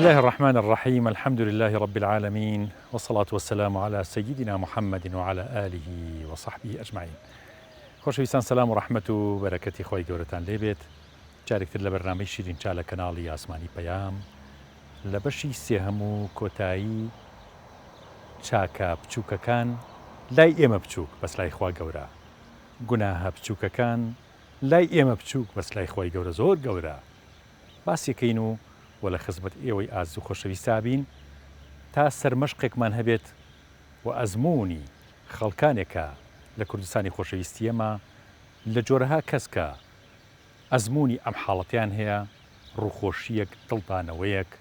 الله الرحمن الرحيم. الحمد لله رب العالمين، والصلاة والسلام على سيدنا محمد وعلى آله وصحبه أجمعين. خۆشەویستان، سلام و ڕەحمەت و بەرەکەتی خۆی گەورەتان لێبێت. جارێکتر لە بەرنامەی شیرین چا لە کەناڵی ئاسمانی پەیام لە بەشی سێهەم و کۆتایی چاکە بچووکەکان لای ئێمە بچووک بەس لای خوا گەورە، گوناهە بچووکەکان لای ئێمە بچووک بەس لای خۆی گەورە زۆر گەورە باسیەکەین و وە لە خزمەت ئێوەی ئاز و خۆشەویستا بین تا سەرمەشقێکمان هەبێت و ئەزمموی خەڵکانێکە لە کوردستانی خۆشەویستی ئێمە لە جۆرەها کەسکە ئەزمموی ئەم حاڵەتیان هەیە، ڕووخۆشیەک، دڵدانەوەیەک،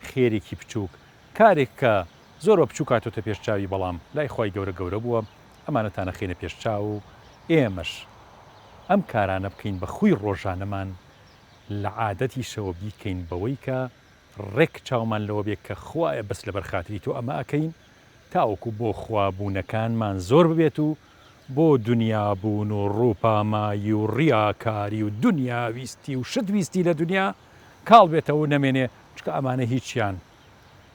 خێرێکی بچووک، کارێک کە زۆر بە بچوو کاتۆتە پێشچاوی، بەڵام لای خۆی گەورە بووە، ئەمانەتانە خێنە پێشچاو و ئێمەش ئەم کارانە بکەین بە خوی ڕۆژانەمان لە عادەتی شەوە بیکەین بەوەی کە ڕێک چاومان لەوە بێت کە خوایە بەس لە بەرخاتری تۆ ئەمە ئەەکەین تاوەکو بۆ خوابوونەکانمان زۆر ببێت و بۆ دنیا بوون و ڕووپامایی و ڕیاکاری و دنیاویستی و شتویستی لە دنیا کاڵ بێتەوە نەمێنێ، چکە ئەمانە هیچیان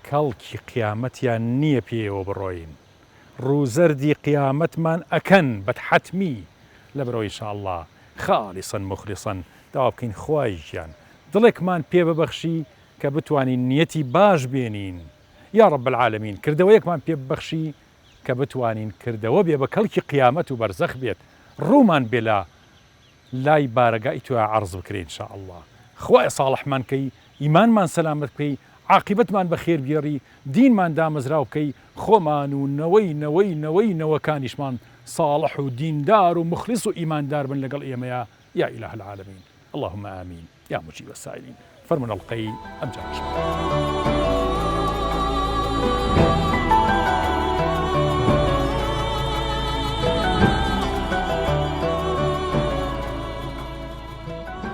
کەڵکی قیامەتیان نییە پێوە بڕۆین، ڕووزەردی قیامەتمان ئەکەن بەتحەتمی لە بەرەوەی ئینشاءالله خاڵیسەن مخلیسەن داوا بکەین خوای ژیان دڵێکمان پێ ببەخشی کە بتوانین نیەتی باش بێنین. یا رب العالمین، کردەوەیەکمان پێ ببەخشی کە بتوانین کردەوە بێ بە کەڵکی قیامەت و بەرزەخ بێت، ڕوومان بێلا لای بارەگای تۆ عەرز بکرێن ئینشاءالله. خوای ساڵحمان کەی، ئیمانمان سەلامەت بکەی، عاقبەتمان بەخێر بێڕی، دینمان دامەزراو بکەی، خۆمان و نەوەکانیشمان صالح و دیندار و مخلص و ئیماندار بن لەگەڵ ئێمەیە یا إله العالمین. اللهم آمين يا مجيب السائلين. فرمنا القي أمجاد.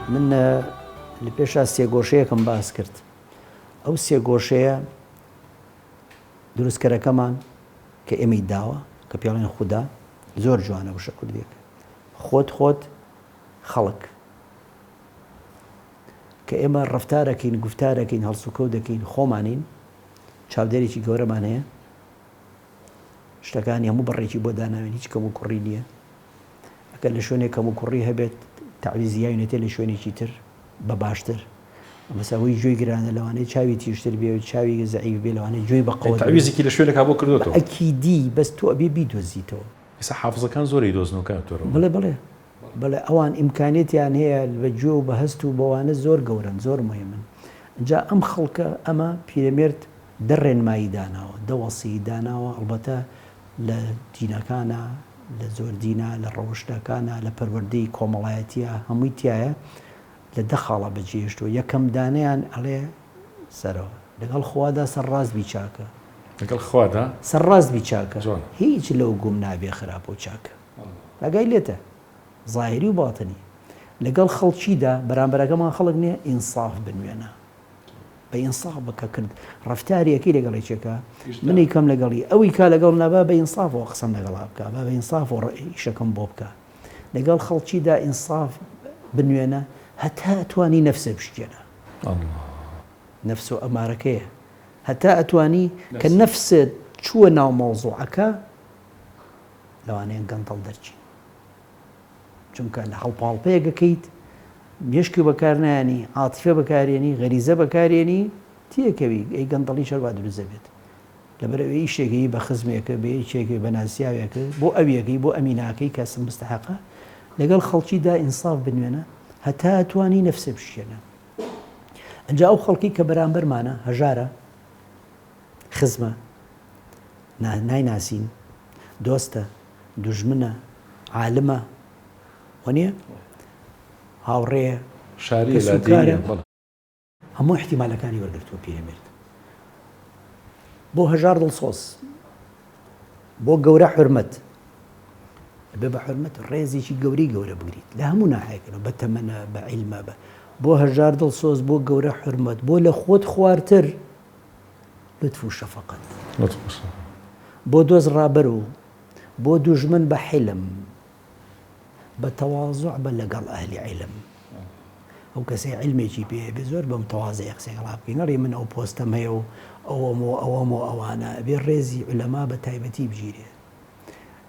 من لە پێشا سێگۆشەیەکم باس کرد. ئەو سێگۆشەیە دروستکەرەکەمان کە ئێمەی داوە کە پێڵێن خودا زۆر جوانە وشە کوردێک خۆت خەڵک کە ئێمە ڕفتارەکەین، گفتارەکەین، هەڵسوکەوت دەکەین، خۆمانین، چاودێرێکی گەورەمان هەیە، شتەکانی هەموو بەڕێکی بۆ داناوێن، هیچ کەم و کوڕی نییە. ئەگەر لە شوێنێک کەم و کوڕی هەبێت تعویزیاوێنێتێ لە شوێنێکی تر بە باشتر، مەساوی گوێی گرانە لەوانەیە چاوی تیشتر بێ و چاوی زەعیف بێ، لەوانەیە گوێی بەقەوە تعویزێکی لە شوێنێکا بۆ کردوێتەوە ئەکیدی بەس تۆ ئەبێ بیدۆزیتەوە. ئێستا حافزەکان زۆری دۆزنەوەکان تۆ بڵێ ئەوان ئیمکانێتیان هەیە بە گوێ و بە هەست و بەوانە زۆر گەورن، زۆر مهمن. اینجا ئەم خەڵکە ئەمە پیرەمێرد دەڕێنمایی داناوە، دەوەسی داناوە، ئەڵبەتە لە دینەکانە، لە زۆر دینە، لە ڕەوشتەکانە، لە پەروەردەی کۆمەڵایەتیە، هەمووی تایە لە دەخاڵە بەجێشتوە. یەکەم دانیان ئەڵێ سەرەوە لەگەڵ خوادا سەرڕاست بی چاکە، لەگەڵ خوادا سەرڕاست بی چاکە، هیچ لەو گوم نابێ خراپە و چاکە، لەگای لێتە ظاهری و باتنی. لەگەڵ خەڵکیدا بەرامبەرەکەمان خەڵک نییە، ئینساف بنوێنە، بە ئینساف بکە کرد ڕفتارێکی لەگەڵی چێکە منی کەم لەگەڵی ئەوی کا لەگەڵ نەبا بە ئینسافەوە قسەم لەگەڵا بکە، بە ئینساف و ڕئیشەکەم بۆ بکە. لەگەڵ خەڵکیدا ئینساف بنوێنە هەتا ئەتوانی نەفسە بشکێنە، نەفس و ئەمارەکەیە، هەتا ئەتوانی کە نەفست چووە ناو مەوزوعەکە لەوانەیە گەنتەڵ دەرچی، چونکە لە هەڵپاڵپەیەکەکەیت مێشکی بەکارنایانی، عاتیفە بەکارێنی، غەریزە بەکارێنی، تێکەوی ئەی گەندەڵی شەروا دروست دەبێت. لەبەرەوەی ئیشێکی بە خزمێکە بێ، چێکی بە ناسیاوێکە بۆ ئەویەکەی بۆ ئەمیناکەی کەسم مستحقە، لەگەڵ خەڵکیدا ئینساف بنوێنە هەتا ئەتوانی نەفسە بشێنە. ئەنجا ئەو خەڵکی کە بەرامبەرمانە هەژارە، خزمە، نایناسین، دۆستە، دوژمنە، عالمە، وانە هاوڕێ، شاری هەموو احتیمالەکانی وەرگرتووە پیرەمێرد. بۆ هەژار دڵسۆز، بۆ گەورە حورمەت، بێ بە حورمەت ڕێزێکی گەورە بگریت لە هەموو ناحەیەکەوە، بە تەمەنە، بە عیلمە، بۆ هەژار دڵسۆز، بۆ گەورە حورمەت، بۆ لە خۆت خوارتر لطف و شەفەقەت، بۆ دۆز ڕابەرو، بۆ دوژمن بە حیلم، بە تەواضع بە لەگەڵ ئەهلی عیلم. ئەو کەسەی علمێکی پێ بێ زۆر بە متەوازی قسەی ڕابکەین نەڵێ من ئەو پۆستەم هەیە و ئەوەم و ئەوانە بێ ڕێزی علەما بە تایبەتی بگیرێ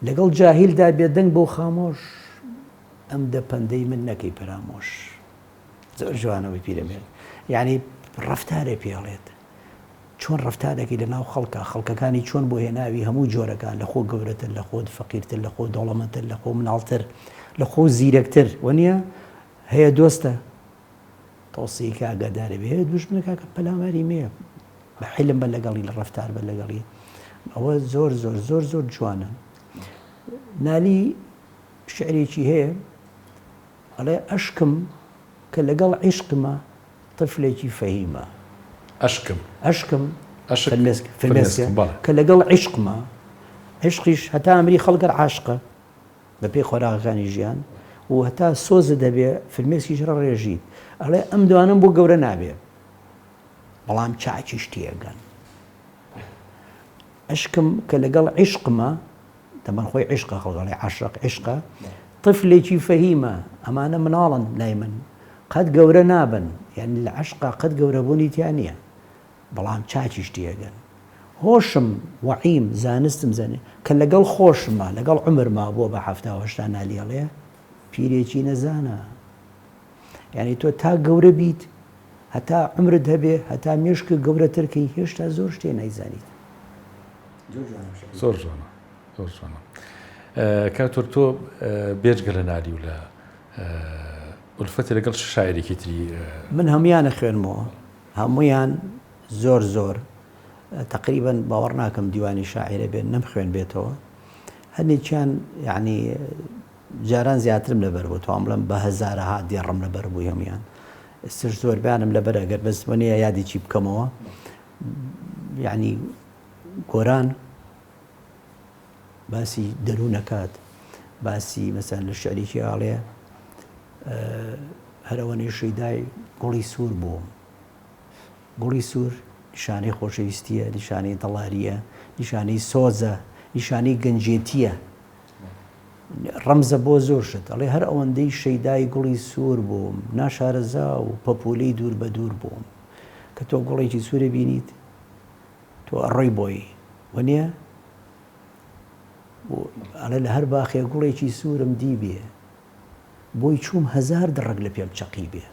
لەگەڵ جاهیلدا بێ دەنگ بۆ خامۆش ئەم دەپەندەی من نەکەی پەرامۆش زۆر جوانەوەی پیرەمێرد یعنی ڕەفتارێ پێڵێت چۆن ڕەفتارێکی لە ناو خەڵکەکانی چۆن بۆ هێناوی هەموو جۆرەکان لە خۆ گەورەتر لە خۆ فەقیرتر لە خۆ دەوڵەمەندتر لە خۆ مناڵتر لە خۆ زیرەکتر وەنیە هەیە دۆستە تۆسی کاگادارە بێ دوژمنەکە کە پەلاماری مێ بە حیلم بە لەگەڵی لە ڕەفتار بە لەگەڵی ئەوە زۆر زۆر زۆر زۆر جوانە نالی شعرێکی هەیە ئەڵێ ئەشکم کە لەگەڵ عیشقمە طفلێکی فەهیمە ئەشکم کە لەگەڵ عیشقمە عیشقیش هەتا ئەمری خەڵگەر عاشقە بە پێی خۆراغەکانی ژیان و هەتا سۆزە دەبێ فرمێسکیش ڕێژیت ئەڵێ ئەم دوانم بۆ گەورە نابێ بەڵام چاکی شتیەگەن ئەشکم کە لەگەڵ عیشقمە دەبەن خۆی عیشقە خەڵگەڵی عاشق عیشقە طفلێکی فەهیمە ئەمانە مناڵن لای من قەت گەورە نابن یعنی لە عشقا قەت گەورەبوونی تیان نییە بەڵام چاکی شتیەگەن هۆشم وەعیم زانستم زانێ کە لەگەڵ خۆشمە لەگەڵ عمرما بۆ بە هەفتاهشتا نالیەڵێ پیرێکی نەزانە یعنی تۆ تا گەورە بیت هەتا عمرت هەبێ هەتا مێشکە گەورەترکەی هێشتا زۆر شتێ نایزانیت زۆر جوانە زۆر جوانە کاتۆر تۆ بێجگە لە نالی و لە ئولفەتی لەگەڵ شاعرێکی تری من هەمویانە خوێنمەوە هەمویان زۆر زۆر تقریبا باوەڕ ناکەم دیوانی شاعرە بێن نەم خوێن بێتەوە هەندێکیان یعنی جاران زیاترم لەبەر بوو تۆم بڵم بە هەزارەها دێڕم لەبەر بووی هەمویان ئێستش زۆر بیانم لەبەر ئەگەر بەس وەنیە یادێکی بکەمەوە یعنی گۆران باسی دەروونەکات باسی مەسەن لە شعرێکی ئاڵێ هەرەوەنەی شەیدای گوڵی سوور بووم گوڵی سوور نیشانەی خۆشەویستیە نیشانەی دڵاریە نیشانەی سۆزە نیشانەی گەنجێتیە ڕەمزە بۆ زۆر شت ئەڵێ هەر ئەوەندەی شەیدای گوڵی سوور بووم ناشارەزا و پەپولەی دوور بە دوور بووم کە تۆ گوڵێکی سوورە بینیت تۆ ئەڕۆی بۆی وەنیە ئەڵێ لە هەر باخێ گوڵێکی سوورم دی بێ بۆی چووم هەزار دڕک لە پێم چەقی بێ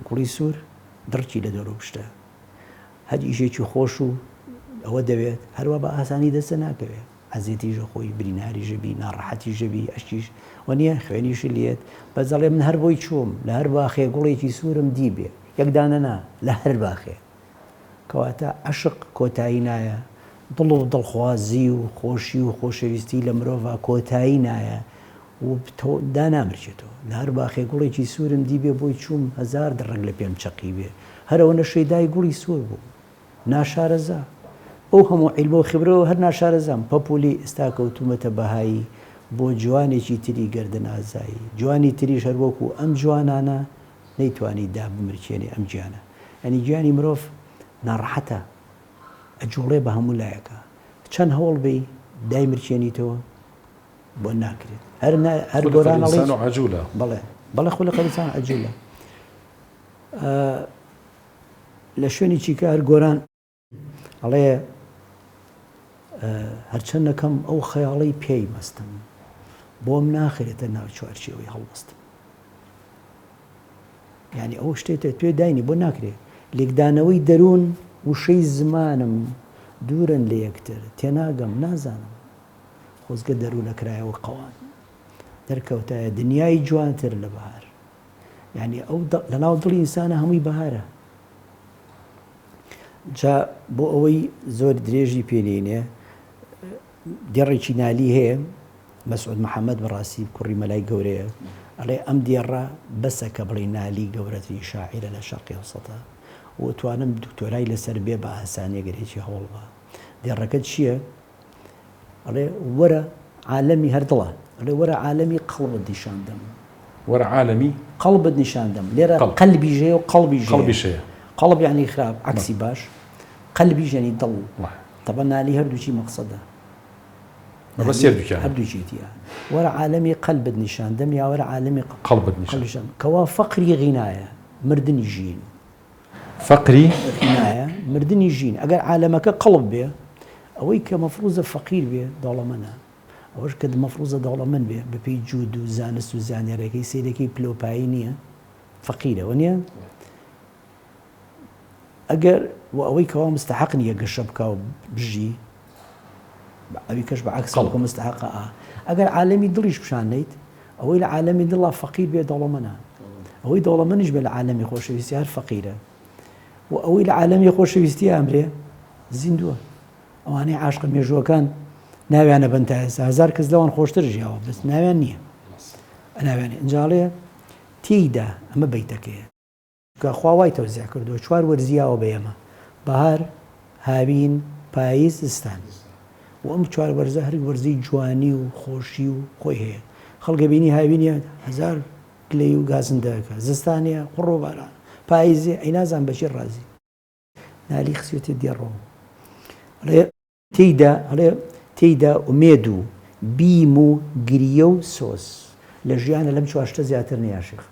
گوڵی سوور دڕکی لە دەرۆ پشتە هەر ئیشێکی خۆش و ئەوە دەوێت هەروە بە ئاسانی دەستە ناکەوێت عەزیەتیژە خۆی بریناری ژەبی ناڕەحەتی ژەبی ئەشتیش وەنیە خوێنیشی لێت بەزەڵێ من هەر بۆی چووم لە هەر باخێ گوڵێکی سوورم دی بێ یەکدانە نا لە هەر باخێ کەواتە عەشق کۆتایی نایە دڵ و دڵخوازی و خۆشی و خۆشەویستی لە مرۆڤ کۆتایی نایە و دانامرچێتەوە لە هەر باخێ گوڵێکی سوورم دی بێ بۆی چووم هەزار دڕک لە پێم چەقی بێ هەرەوە نە شەیدای گوڵی سوور بوو ناشارەزا ئەو هەموو عیلمە و خبرەوە هەر ناشارەزام پەپولی ئێستا کەوتومەتە بەهایی بۆ جوانێکی تری گەردن ئازایی جوانی تریش هەر وەکو ئەم جوانانە نەیتوانی دا بمرچێنێ ئەم گیانە ئەنی گیانی مرۆڤ ناڕەحەتە ئەجوڵێ بە هەموو لایەکە چەند هەوڵ بی دای مرچێنیتەوە بۆ ناکرێت هەر گۆرانەڵی بەڵێ بەڵێ خولقە ئینسان عەجوولە لە شوێنی چیکە هەر گۆران ئەڵێ هەرچەند نەکەم ئەو خەیاڵەی پێی مەستم بۆم ناخرێتە ناو چوارچێوەی هەڵمەستم یعنی ئەو شتێتە توێ داینی بۆ ناکرێت لێکدانەوەی دەروون وشەی زمانم دوورن لە یەکتر تێناگەم نازانم خۆزگە دەروونەکرایەوە قەوان دەرکەوتایە دنیای جوانتر لە بەهار یعنی ئەو لە ناو دڵی ئینسانە هەمووی بەهارە جا بۆ ئەوەی زۆر درێژی پێنێنێ دێڕێکی نالی هەیە مەسعود محەممەد بەڕاستی کوڕی مەلای گەورەیە ئەڵێ ئەم دێڕە بەسە کە بڵێ نالی گەورەتری شاعیرە لە شەرقی ئەوسەتە و توانم دکتۆرای لەسەر بێ بە ئاسانی گەرێکی هەوڵ بە دێڕەکە چییە؟ ئەڵێ وەرە عالەمی هەردڵە ئەڵێ وەرە عالەمی قەڵبت نیشاندەم وەرە عالەمی قەڵبت نیشاندەم لێرە قەلبی ژەیە و قەڵبی ژەیە قەڵب یعنی خراپ عکسی باش قەلبی ژەنی دڵ تەبە نالی هەردووچی مەقسەدە هەردووچێتیە وەرە عالەمی قەلبت نیشاندەم یا وەرە عالەمی قەڵبت نیشاندەم کەوا فەقری غینایە مردنی ژین فقري نایە مردنی ژین ئەگەر عالەمەکە قەڵب بێ ئەوەی کە مەفروزە فەقیر بێ دەوڵەمەندە ئەوەش کە مەفروزە دەوڵەمەند بێ بەپێی جود و زانست و زانیارەکەی سیرەکەی پلۆپایی نییە فەقیرەوە نییە ئەگەر ئەوەی کەوا مستحق نییە گەشە بکە و بژی ئەوی کەش بە عکسڵکە مستحقە ئەگەر عالەمی دڵیش بشانیت ئەوەی لە عالەمی دڵا فەقیر بێ دەوڵەمەندە ئەوەی دەوڵەمەندیش بێ لە عالەمی خۆشەویستی هەر فەقیرە و ئەوەی لە عالەمی خۆشەویستی ئەمرێ زیندووە ئەوانەی عاشق مێژووەکان ناویانە بن تا ئێستا هەزار کەس لەوان خۆشتر ژیاوە بەس ناویان نییە ناویانێ ئەنجاڵێ تێیدا ئەمە بەیتەکەیە کە خوا وای تەوزیع کردووە چوار وەرزیاوە بە ئێمە بەهار هاوین پاییز زستان و ئەم چوار وەرزە هەر وەرزی جوانی و خۆشی و خۆی هەیە خەڵکە بینی هاوینە هەزار کلەی و گازندەکە زستانیە قوڕ و باران پاییزێ ئەی نازان بەچی ڕازی نالی خسیوتێ دێڕەوە تێیدا ئومێد و بیم و گریە و سۆز لە ژیانە لەم چواشتە زیاتر نیاشق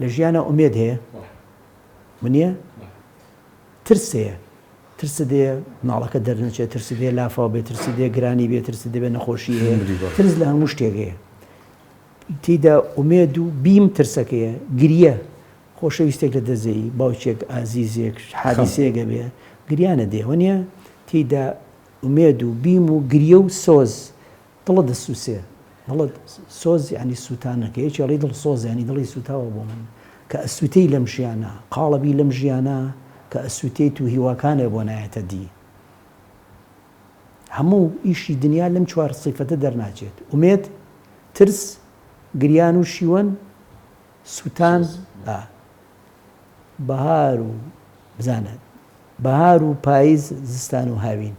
لە ژیانە ئومێد هەیە منیە ترسەیە ترسە دێ ماڵەکە دەرنەچێت ترسی دێ لافاو بێت ترسی دێ گرانی بێت ترسی دەبێ نەخۆشی هەیە ترس لە هەموو شتێکەیە تێیدا ئومێد و بیم ترسەکەیە گریە خۆشەویستێک لە دەزەی باوچێک ئازیزێک حادیسەیەگە بێ گریانە دێوە نیە تێیدا ئومێد و بیم و گریە و سۆز دڵە دەسووسێ دڵە سۆز ینی سووتانەکە یەکێڵی دڵ سۆز ینی دڵی سوتاوە بۆ من کە ئەسووتەی لەم ژیانە قاڵەبی لەم ژیانە کە ئەسووتەیت و هیواکانێ بۆ نایەتە دی هەموو ئیشی دنیا لەم چوار سیفەتە دەرناچێت ئومێد ترس گریان و شیوەن سووتان بەهار و بزانێت بەهار و پاییز زستان و هاوین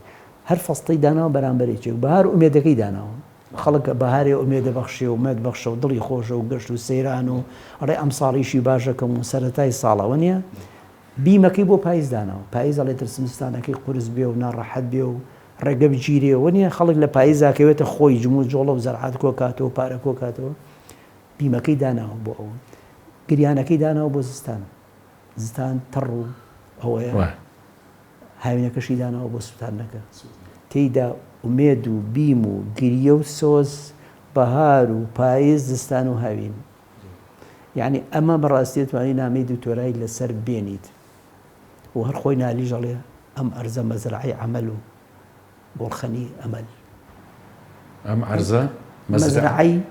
هەر فەستەی داناوە بەرامبەرێکێک بەهار ئومێدەکەی داناوە خەڵک بەهارێ ئومێدە بەخشێ و مێد بەخشە و دڵی خۆشە و گەشت و سەیران و ئەڕێ ئەم ساڵیشی باشەکەم و سەرەتای ساڵەوە نییە بیمەکەی بۆ پاییز داناوە پاییز ئەڵێ ترسمستانەکەی قورس بێ و ناڕەحەت بێ و ڕێگە بگیرێەوە نییە خەڵک لە پاییزاکەوێتە خۆی جمو جۆڵە و زەرعات کۆکاتەوە پارە کۆکاتەوە بیمەکەی داناوە بۆ ئەوە گریانەکەی داناوە بۆ زستان تەڕ و ئەوەیە هاوینەکەشی داناوە بۆ سووتانەکە تێیدا ئومێد و بیم و گریە و سۆز بەهار و پاییز زستان و هاوین یعنی ئەمە بەڕاستی توانی نامەی دوتۆرایی لەسەر بێنیت و هەر خۆی نالیژەڵێ ئەم ئەرزە مەزرعی عەمەل و گۆڵخەنی ئەمەل ئەم ئەرزە مەزرعی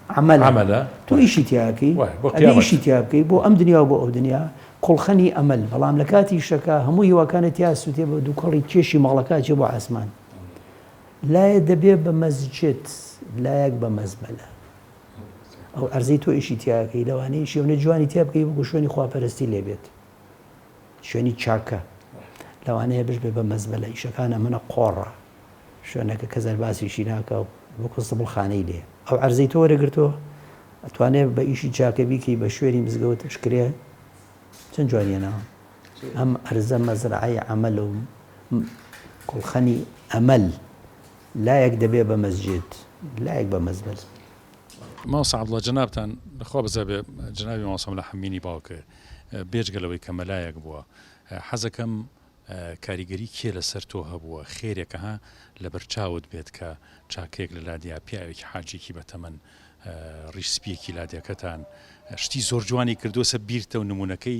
عەمەلە تۆ ئیشی تیاکەی ئەگەر ئیشی تیا بکەی بۆ ئەم دنیا و بۆ ئەو دنیا کۆڵخەنی ئەمەل بەڵام لە کاتی شەکە هەموو هیواکانە تیا سووتێ بە دووکەڵی کێشی ماڵەکە چێ بۆ ئاسمان لایە دەبێ بە مەسجد لایەک بە مەزبەلە ئەو ئەرزەی تۆ ئیشی تیاکەی لەوانەیە شێونە جوانی تیا بکەی بۆ شوێنی خواپەرستی لێبێت شوێنی چاکە لەوانەیە بش بێ بە مەزبەلە ئیشەکانە منە قۆڕە شوێنەکە کە زەرباسیشی ناکە وەکو سبڵخانەی لێ ئەو ئەرزەی تۆ وەرەگرتۆ ئەتوانێت بە ئیشی چاکە بیکەی بە شوێنی مزگەوت شکرێ چەند جوانیەنەوە ئەم ئەرزە مەزرعی عەمەل و کۆڵخەنی ئەمەل لایەک دەبێ بە مەسجد لایەک بە مەزبەل ماوەسا عەبدوڵڵا جەنابتان بەخوا بزەبێ جەنابی ماوەسا مەلا حەمینی باوکە بێجگەلەوەی کە مەلایەک بووە حەزەکەم کاریگەری کێ لەسەر تۆ هەبووە خێرێکە لە بەرچاوت بێت کە چاکێک لە لادیا پیاوێکی حاجێکی بەتەمەن ڕیسپیەکی لادیەکەتان شتی زۆر جوانی کردووەسە بیرتە و نمونونەکەی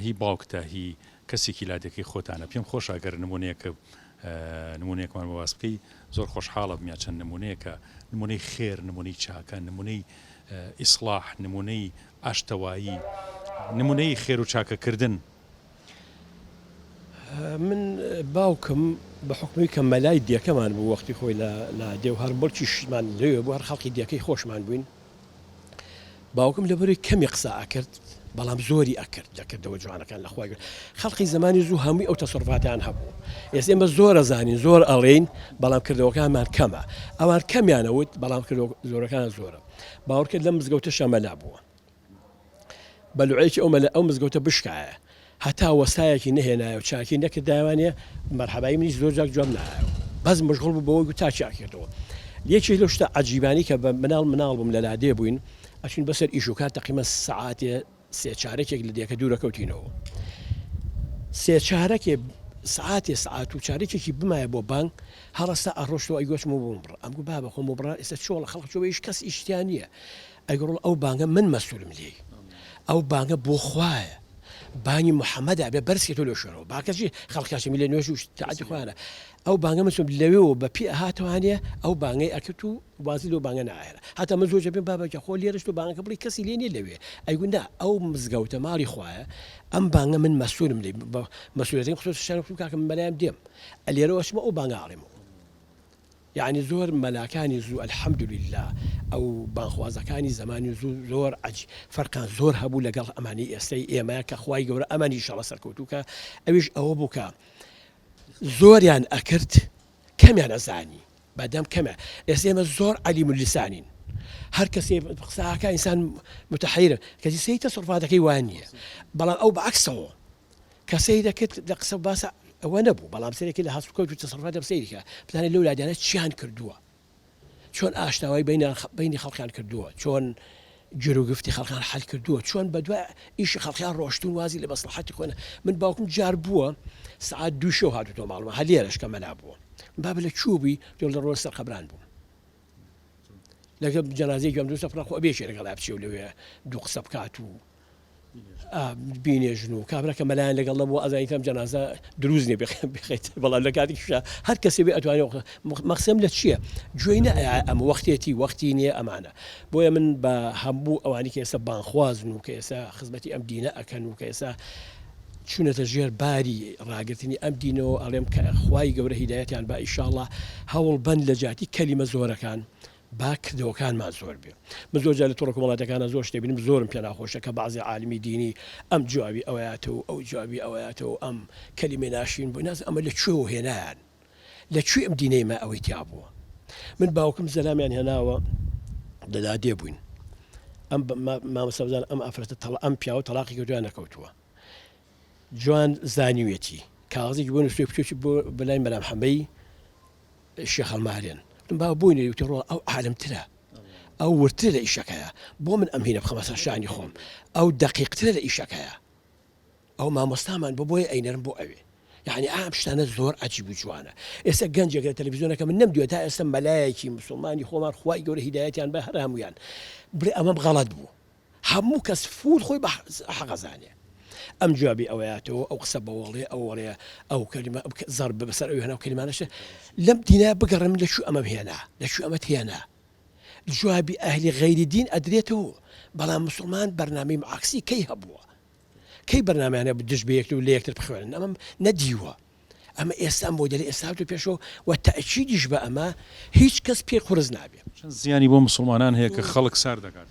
هی باوکتە هی کەسێکی لادەکەی خۆتانە پێم خۆش ئەگەر نمونەیەکمان بەواز بکەی زۆر خۆشحاڵە بمیا چەند نمونەیەکە نمونەی خێر نمونەی چاکە نمونەی ئیسلاح نمونەی ئاشتەوایی نمونەی خێر و چاکەکردن من باوکم بە حکمی کە مەلای دیەکەمان بوو وەختی خۆی لە دێو هەر بەڵکیشمان لێوێ بوو هەر خەڵکی دیەکەی خۆشمان بووین باوکم لەبەرەوەی کەمی قسە ئەکرد بەڵام زۆری ئەکرد دەکردەوە جوانەکان لەخوای خەڵقی زمانی زوو هەمووی ئەو تەسەڕوفاتیان هەبوو ئێستا ئێمە زۆر ئەزانین زۆر ئەڵێین بەڵام کردەوەکانمان کەمە ئەوان کەمیانەوت بەڵام زۆرەکان زۆرە باوەڕ کرد لەم مزگەوتە شەمەلا بووە بەلوعەیەکی ئەو مزگەوتە بشکایە هەتا وەستایەکی نەهێنایە و چاکی نەکرد داوانێ مەرحەبایی منیش زۆر جاک جواب نایەوە بەس مشغوڵ بوو بەوەی تا چاکردەوە یەکی لەو شتە عەجیبانی کە بە مناڵ بووم لە لادێ بووین ئەچین بەسەر ئیش و کار تەقریبەن سەعاتێ سێ چارەکێک لە دیەکە دوورەکەوتینەوە سێ چارەکێ سعات و چارێکێکی بمایە بۆ بانک هەڕستا ئەڕۆشتەوە ئەیگوۆچمە بۆم بڕ ئەمگو با بە خۆم بڕ ئێستا چۆڵە خەڵکەوە هیچ کەس ئیشتیان نییە ئەگەڕڵ ئەو بانگە من مەسوولم لێ ئەو بانگە بۆ خوایە بانی محەممەدا بێ بەرسێتەوە لە شوێنەوە باکەژی خەڵکاشمی لێ نوێژ و تعاتی خوانە ئەو بانگە مسم لەوێەوە بە پێ هاتوانێ ئەو بانگەی ئەکرد و وازی لەو بانگە نایرە هاتە مە زۆر بێن بابەکە خۆ لێرەشت و بانگەکە بڵی کەسی لێ نیە لەوێ ئەیگوندا ئەو مزگەوتە ماڵی خوایە ئەم بانگە من مەسوولم لێ مەسوولەتی خصوص شان کاکەم بەلایەم دێم ئەلێرەوەشمە ئەو بانگە ئاڵێمەوە يعني زۆر مەلاکانی زوو الحەمدولله ئەو بانخوازەکانی زمانی زۆر فەرقان زۆر هەبوو لەگەڵ ئەمانی ئێستای ئێمە کە خوای گەورە ئەمانی شەڵە سەرکەوتوکە ئەویش ئەوە بووکە زۆریان ئەکرد کەمیان ئەزانی بەدەم کەمە ئێستا ئێمە زۆر عەلیم اللیسانین هەر کەسێ قساکە ئینسان متحیرە کەسی سەی تەسەڕوفاتەکەی وان نییە بەڵام ئەو بەعەکسەوە کەسەی دەکرد لە قسە باسە ئەوە نەبوو بەڵام سەرێکی لە هەستکەوت و تەسەڕوفات دەبسەیریکە بزانێت لەو لادانە چیان کردووە چۆن ئاشناوای بینی خەڵکیان کردووە چۆن جروگفتی خەڵکان حەل کردووە چۆن بەدوای ئیشی خەڵکیان ڕۆشتون وازی لە بەسڵحەتی خۆنە من باوکم جار بووە سعات 2 هاتوتۆ ماڵمە هەلێرەش کە مەلا بووە بابە لە چوبی دۆ لە ڕۆژ سەر قەبران بووم لەگە جەنازەی گەم دووسە فڕە خۆ بێشێ لەگەڵا بچێ و لەوێ دوو قسە بکات و بینێژن و کابراکە مەلایەن لەگەڵ لە بۆ ئەزانیتم جەنازە دروست نیە بخیت بەڵام لە کاتێکیشە هەر کەسێ بێ ئەتوانێت مەقسەم لە چییە گوێینە ئەم وەختێتی نییە ئەمانە بۆیە من بە هەموو ئەوانی کە ئێستا بانخوازن و کە ئێستا خزمەتی ئەم دینە ئەکەن و کە ئێستا چونەتە ژێر باری ڕاگررتنی ئەم دینەوە ئەڵێم کە خوای گەورە هیدایەتیان با ئیشاءڵڵا هەوڵ بند لە جاتی کەلیمە زۆرەکان با کردەوەکانمان زۆر بێ من زۆر جار لە تۆڕە کۆمەڵاتەکانە زۆر شتێ بینم زۆرم پێ ناخۆشە کە بەعزی عالمی دینی ئەم جوابی ئەوەیەتەوە ئەو جوابی ئەوەیەتەوە ئەم کەلیمەی ناشین بوو ناز ئەمە لە کوێوە هێنایان لەکوێ ئەم دینەی ما ئەوەی تیا بووە من باوکم زەلامیان هێناوە دەدا دێ بووین ئەم مامەسەبزان ئەم ئافرەتە ئەم پیاوە تەلاقی کردویان نەکەوتووە جوان زانیوێتی کاغزێکی بۆ نووسێ بچێکی بۆ بەلای مەلام حەمەی شێخ هەڵمارێن با بووینێ وتی ڕۆ ئەو عالمترە ئەو ورترە لە ئیشەکەیە بۆ من ئەم هینە بخەمەسە شانی خۆم ئەو دقیقترە لە ئیشەکەیە ئەو مامۆستامان بۆ بۆیە ئەینەرم بۆ ئەوێ یعنی ئام شتانە زۆر عەجیب و جوانە ئێستا گەنجێک لە تەلەڤیزیۆنەکە من نەمدوێت تا ئێستا مەلایەکی مسلمانی خۆمان خوای گەورە هیدایەتیان بە هەر هەمویان بڵێ ئەمەم غەڵەت بوو هەموو کەس فول خۆی بە حەقەزانێ ئەم جوابی ئەوەیەتەوە ئەو قسە بەوەڵێ ئەوڵێ ئەو کەلیمە زەر بەسەر ئەو هێنا و کەلیمانەشە لەم دینە بگەڕم لەکوێ ئەمە هێنا لەکوێ ئەمە هێنا جوابی ئەهلی غەیری دین ئەدرێتەوە بەڵام مسلمان بەرنامەی معاکسی کەی هەبووە کەی بەرنامەیانە دژ بە یەکتر و لە یەکتر بخوێنن ئەمە نەدیوە ئەمە ئێستا مۆدەلی ئێستا و پێشەوە و تەئکیدیش بە ئەمە هیچ کەس پێ قورس نابێت زیانی بۆ مسلمانان هەیە کە خەڵک سار دەکات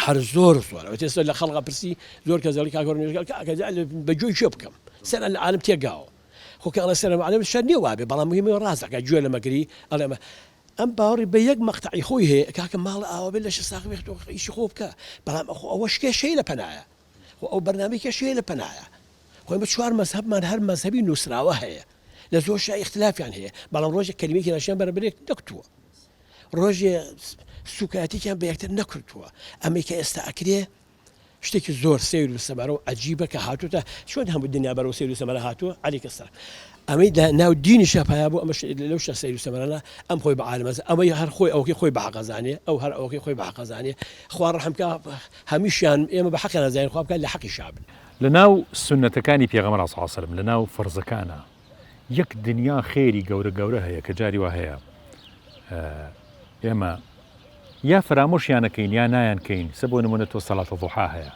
هەر زۆر ئێستا لە خەڵقا پرسی زۆر کەزەڵی کاگەڕ بەگوێی شێ بکەم سەر لە عالم تێگاوە خۆکە ئەڵە سەرم عالم شەر نییە وابێ بەڵام مهمەوە ڕاستەکە گوێ لە مەگری ئەڵێمە ئەم باوەڕی بە یەک مەقتەعی خۆی هەیە کاکە ماڵ ئاوە بێت لە ساقی ئیشی خۆ بکە بەڵام ئەوە شکێشەی لە پەنایە ئەو بەرنامەی کێشەیە لە پەنایە خۆی بە چوار مەزهەبمان هەر مەزهەبی نووسراوە هەیە لە زۆر شای اختلافیان هەیە بەڵام ڕۆژێک کەلیمەیەکی ناشیان بەرەبرێک نەکتووە ڕۆژێ سوکاتێکیان بە یەکتر نەکردووە ئەمەی کە ئێستا ئەکرێ شتێکی زۆر سیر و سەبارە و عەجیبە کە هاتووتە چۆن هەموو دنیا بەرەو سیر و سەمەرە هاتووە عەلەیکە سەلام ئەمەی ناو دینی شەپایا بوو ئەمە لەو شە سیر و سەمەرەنە ئەم خۆی بە عالمەزە ئەمەی هەر خۆی ئەوکەی خۆی بە حەقەزانێ ئەو هەر ئەوکەی خۆی بە حەقەزانێ خوا ڕەحمکە هەمیشیان ئێمە بە حەقیان نەزانین خوا بکات لە حەقی شابن لە ناو سنەتەکانی پێغەمبەر صلی الله علیه و سلم لە ناو فەرزەکانە یەک دنیا خێری گەورە هەیە کە جاری وا هەیە ئێمە یا فرامۆشیانەکەین یا نایانکەین سە بۆ نمونە تۆ سەڵاتە ضوحا هەیە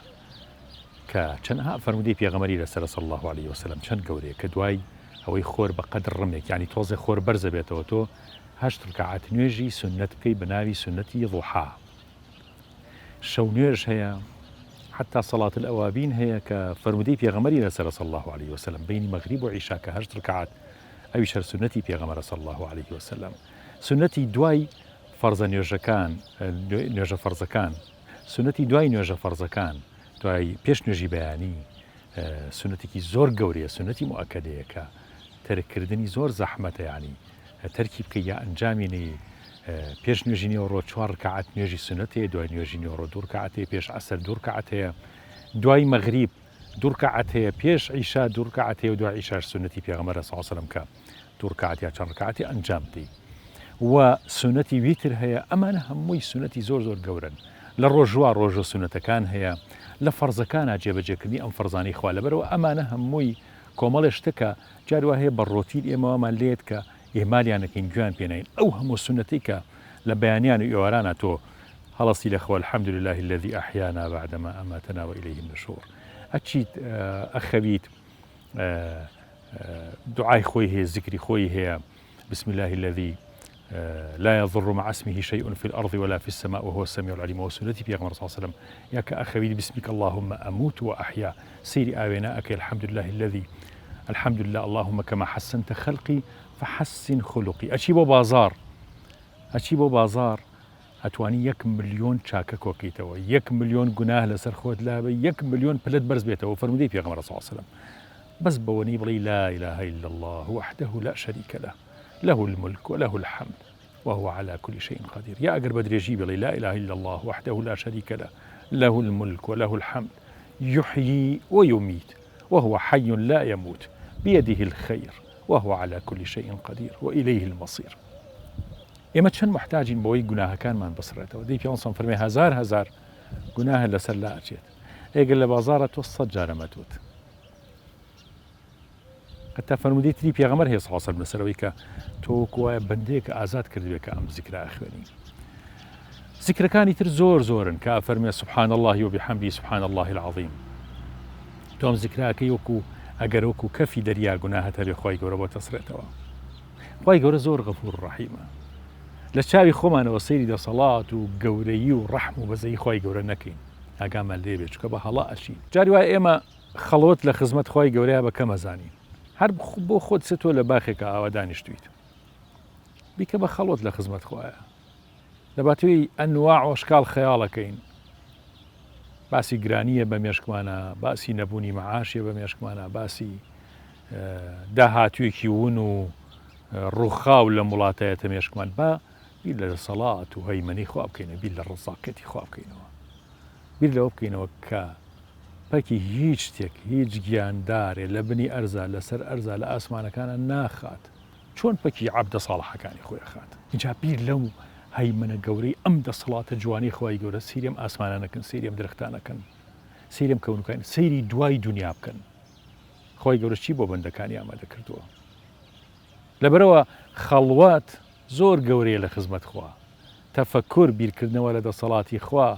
کە چەندها فەرمودەی پێغەمبەری لەسەر صلی الله علیه و سلم چەند گەورەیە کە دوای ئەوەی خۆر بە قەدر ڕمێک یعنی تۆزێ خۆر بەرزە بێتەوە تۆ 8 ڕکعات نوێژی سنەت بکەی بە ناوی سنەتی ضوحا شەو نوێژ هەیە حتى صلاة الأوابين هي كفرمودي في غمري صلى الله عليه وسلم بين مغرب وعشاء كهجر ركعات أو شر سنتي في غمر صلى الله عليه وسلم سنتي دواي فرض نيوجكان نيوجا فرزكان سنتي دواي نيوجا فرزكان دواي بيش نيوجي بياني سنتي كي زور قورية سنتي مؤكدة كا تركردني زور زحمة يعني تركيب كي أنجاميني پێش نوێژی نیوەڕۆ 4 ڕکعات نوێژی سنەتێ دوای نوێژی نیوەڕۆ 2 ڕکعاتێ پێش عەسەر 2 ڕکعات هەیە دوای مەغریب دوو ڕکعەت هەیە، پێش عیشا دوو ڕکعەت هەیە و دوای عیشاش سنەتی پێغەمبەر صلی الله علیه وسلم کە دوو ڕکعەت یا چەند ڕکعەتی ئەنجام بدەی. و سنەتی ویتر هەیە، ئەمانە هەمووی سنەتی زۆر گەورن. لە ڕۆژوە ڕۆژە سنەتەکان هەیە، لە فەرزەکانە جێبەجێکردنی ئەم فەرزانەی خوا لەبەرەوە ئەمانە هەمووی کۆمەڵێ شتەکە جاروا هەیە بەڕۆتیر ئێمەوەمان لێت کە ئێمالیانەکەین گویان پێنین. ئەو هەموو سنەتی کە لە بەیانیان و ئێوارانە تۆ هەڵەسی لەخوا الحەمد لله الذي أحيانا بعدما أماتنا وإليه النشور. ئەچیت ئەخەویت دعای خۆی هەیە، ذکری خۆی هەیە، بسم الله الذي لا يضر مع اسمه شيء في الأرض ولا في السماء وهو السميع العليم. وسنتي بيغمر صلى الله عليه وسلم يا كأخوي باسمك اللهم أموت وأحيا سيري آويناءك الحمد لله الذي الحمد لله اللهم كما حسنت خلقي فحسن خلقي. أشيبو بازار ئەتوانی 1 ملیۆن چاکە کۆکیتەوە، 1 ملیۆن گوناه لەسەر خۆت لابێ، 1 ملیۆن پلت بەرز بێتەوە. فەرمودەی پێغەمبەر صلی الله عليه وسلم بەس بەوەنی بڵێ لا إله إلا الله وحده لا شريك له له الملك وله الحمد وهو على كل شيء قدير. يا أقرب دريجي بلي لا إله إلا الله وحده لا شريك له له الملك وله الحمد يحيي ويميت وهو حي لا يموت بيده الخير وهو على كل شيء قدير وإليه المصير. ئێمە چەند محتاجین بەوەی گوناهەکانمان بسڕێتەوە. دەی پێ فەرمێ هەزار گوناهە لەسەر لا ئەچێت، ئێگەر لە بازارە تۆ 100 جارە مەتوت. حتا فەرمودەی تری پێغەمبەر هەیە صلی الله علیه و سلم لەسەرەوەی کە تۆ وایە بەندەیەک ئازاد کردوێت کە ئەم زیکرە ئەخوێنی. زیکرەکانی تر زۆرن کە فەرمێ سبحان الله وبحمده سبحان الله العظيم. تۆ ئەم زیکراکەی وەکو ئەگەر وەکو کەفی دەریا گوناهت هەبێ خۆی گەورە بۆ تەسرێتەوە. خۆی گەورە زۆر غەفور ڕەحیمە. لە چاوی خۆمانەوە سەیری دەسەڵات و گەورەیی و ڕەحم و بەزەی خۆی گەورە نەکەین، ئاگامان لێبێت چکە بە هەڵا ئەچین. جاری وایە ئێمە خەڵۆت لە خزمەت خۆی گەورەیە بە کەمەزانین. هەر بۆ خۆت تۆ لە باخێکە ئاوا دانیشتویت بیکە بە خەڵۆت لە خزمەت خۆیە، لە باتوی ئەنواع و ئەشکال خەیاڵەکەین. باسی گرانیە بە مێشکمانە، باسی نەبوونی مەعاشیە بە مێشکمانە، باسی داهاتوویەکی ون و ڕووخاو لە وڵاتایەتە مێشکمان بە بیر لە سەڵات و هەیمەنی خوا بکەینە، بیر لە ڕزاقەتی خوا بکەینەوە، بیر لەوە بکەینەوە کە پەکی هیچ شتێک هیچ گیاندارێ لە بنی ئەرزا لەسەر ئەرزا لە ئاسمانەکانە ناخات چۆن پەکی عەبدە ساڵحەکانی خۆی خات. اینجا بیر لەو هەیمەنە گەورەی ئەم دەسەڵاتە جوانی خوای گەورە سیرم ئاسمانانەکەن، سیرم درختانەکەن، سیرم کەونەکان، سەیری دوای دنیا بکەن. خوای گەورە چی بۆ بەندەکانی ئامادە کردووە. لەبەرەوە خەڵوات زۆر گەورەیە لە خزمەت خوا، تەفەکر بیرکردنەوە لە دەسەڵاتی خوا،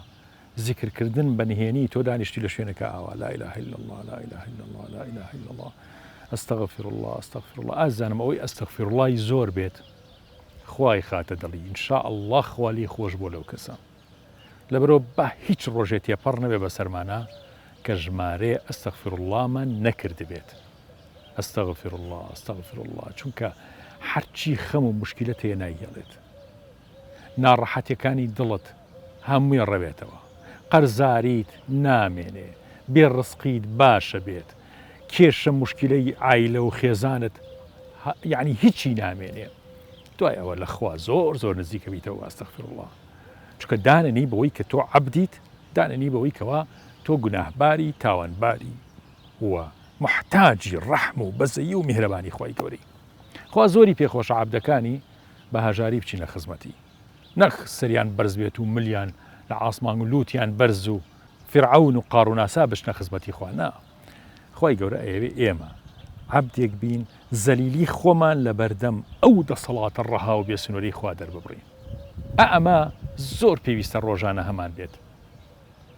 ذکرکردن بەنهێنی تۆ دانیشتی لە شوێنەکە ئاوا لا إله إلا الله لا إله إلا الله لا إله إلا الله أستغفر الله أستغفر الله. ئازانم ئەوەی ئەستەغفر اللهی زۆر بێت خوای خاتە دڵی ئینشاء الله خوالی خۆش بۆ لەو کەسە. لەبەرەوە بە هیچ ڕۆژێ تێپەڕ نەبێ بە سەرمانە کە ژمارە ئەستەغفر اللهمان نەکرد بێت. ئەستەغفر الله ئەستەغفر الله، چونکە هەرچی خەم و مشکلە تێ نایهێڵێت، ناڕەحەتیەکانی دڵت هەمووی ڕەوێتەوە، قەرزاریت نامێنێ، بێڕزقیت باشە بێت، کێشە مشکلەی عایلە و خێزانت یعنی هیچی نامێنێ. دوای ئەوە لە خوا زۆر نزیکە بیتەوە ئەستەغفر الله، چونکە داننی بەوەی کە تۆ عەبدیت، داننی بەوەی کەوا تۆ گوناهباری تاوانباری وە محتاجی ڕەحم و بەزەیی و میهرەبانی خوای گەورەی. خوا زۆری پێخۆشە عەبدەکانی بە هەژاری بچینە خزمەتی، نەخ سەریان بەرز بێت و ملیان لە عاسمان و لوتیان بەرز و فرعون و قاڕوناسا بچنە خزمەتی خوا. نا، خوای گەورە ئەیەوێ ئێمە عەبدێک بین زەلیلی خۆمان لە بەردەم ئەو دەسەڵاتە ڕەها و بێسنووری خوا دەرببڕین. ئەمە زۆر پێویستە ڕۆژانە هەمان بێت.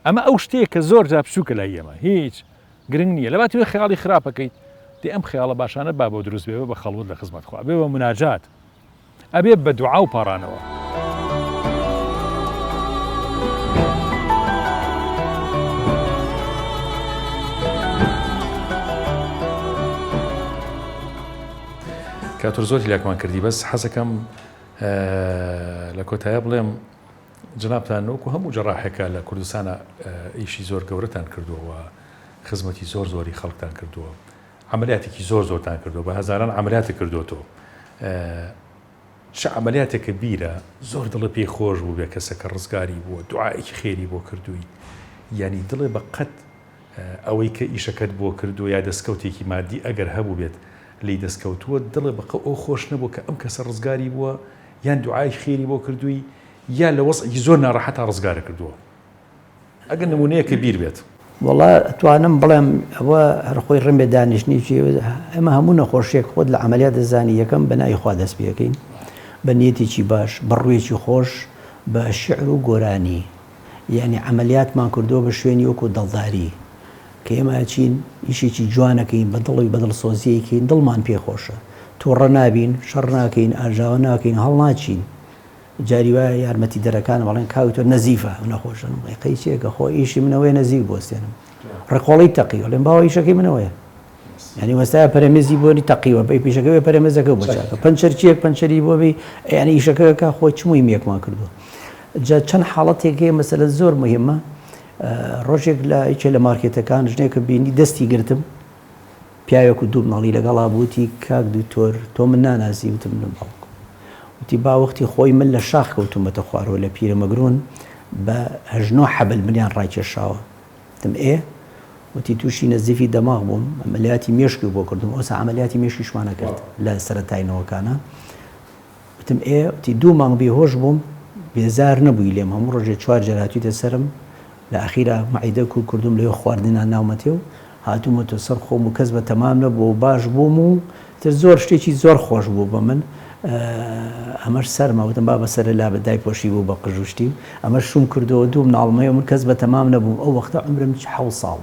ئەمە ئەو شتەیە کە زۆر جا بچووکە لای ئێمە هیچ گرنگ نییە. لەباتوێ خەیاڵی خراپەکەیت دێ ئەم خەیاڵە باشانە با بۆ دروست بێەوە بە خەڵوت لە خزمەت خوا، بێ بە مناجات، ئەبێ بە دوعا و پاڕانەوە. کاتۆر زۆری لاکمان کردی، بەس حەزەکەم لە کۆتایە بڵێم جنابتان وەکو هەموو جەڕاحێکە لە کوردستانە ئیشی زۆر گەورەتان کردووە، خزمەتی زۆری خەڵکتان کردووە، عملیاتێکی زۆرتان کردووە، بە هەزاران عملیاتی کردوتەوە. چ عملیاتێکە بیرە زۆر دڵە پێی خۆش بوو بێ کەسەکە ڕزگاری بووە، دوعایەکی خێری بۆ کردووی، یعنی دڵێ بە قەت ئەوەی کە ئیشەکەت بۆ کردو یا دەستکەوتێکی مادی ئەگەر هەبوو بێت لی دەستکەوتووە دڵێ بەقە ئەو خۆش نەبوو کە ئەم کەسە ڕزگاری بووە یان دوعای خێری بۆ کردووی یا لە وەزعی زۆر ناڕەحەتا ڕزگارە کردووە ئەگەر نمونەیەکە بیر بێت وڵا ئەتوانم بڵێم ئەوە هەرخۆی ڕم بێ دانیشتنی ئەمە هەموو نەخۆشیێک خۆت لە عملیات دەزانی یەکەم بەنای خوا دەست پێەکەین بە نیەتێکی باش بەڕوویەکی خۆش بە شعر و گۆرانی یعنی عملیاتمان کردووە بە شوێنی وەکو دڵداری کە ئێمە چین ئیشێکی جوانەکەین بە دڵی بەدڵ سۆزیەکەین دڵمان پێخۆشە تووڕە نابین شەڕ ناکەین ئاژاوە ناکەین هەڵ ناچین جاری وایە یارمەتی دەرەکان بەڵێن کاوتۆ نەزیفە نەخۆشن قەی چێکە خۆ ئیشی منەوەی نەزیک بۆستێنم ڕێکۆڵی تەقیوە لێم باوە ئیشەکەی منەوەیە ینی وەستایە پەرەمێزی بۆنی تەقیوە بەی پیشەکەوێ پەرەمێزەکە بۆ چاکە پەنچەر چیەک پەنچەری بۆ بی ینی ئیشەکەکە خۆی چمووی میەکمان کردووە جا چەند حاڵەتێکی مەسەلە زۆر مهمە ڕۆژێک لە هیچ لە مارکێتەکان ژنێکە بینی دەستی گرتم پیاوێک و دوو مناڵی لەگەڵا بووتی کاک دوکتۆر تۆ من ناناسی وتم من باوکم وتی باوەختی خۆی من لە شاخ کەوتومەتە خوارەوە لە پیرەمەگرون بە هەژنۆ حەبل منیان ڕایکێشاوە وتم ئێ وتی تووشی نەزیفی دەماغ بووم ئەمەلیاتی مێشکی بۆ کردم ئەوسا عملیاتی مێشکیشمانە کرد لە سەرەتاینەوەکانە وتم ئێ وتی دوو مانگ بێهۆش بووم بێزار نەبووی لێم هەموو ڕۆژێ چوار جاراتویتە سرم لە ئەخیرا مەعیدە کوور کردوم لەوێ خواردنان ناومەتێ و هاتوومەتە سەر خۆم و کەس بە تەمام نەبوو و باش بووم و تر زۆر شتێکی زۆر خۆش بوو بە من ئەمەش سەرمەوتم با بەسەر لا بەدای پۆشی بوو بە قژوشتی ئەمە شوم کردەوە دوو مناڵمەیە من کەس بە تەمام نەبووم ئەو وەختە عمرم 7 ساڵ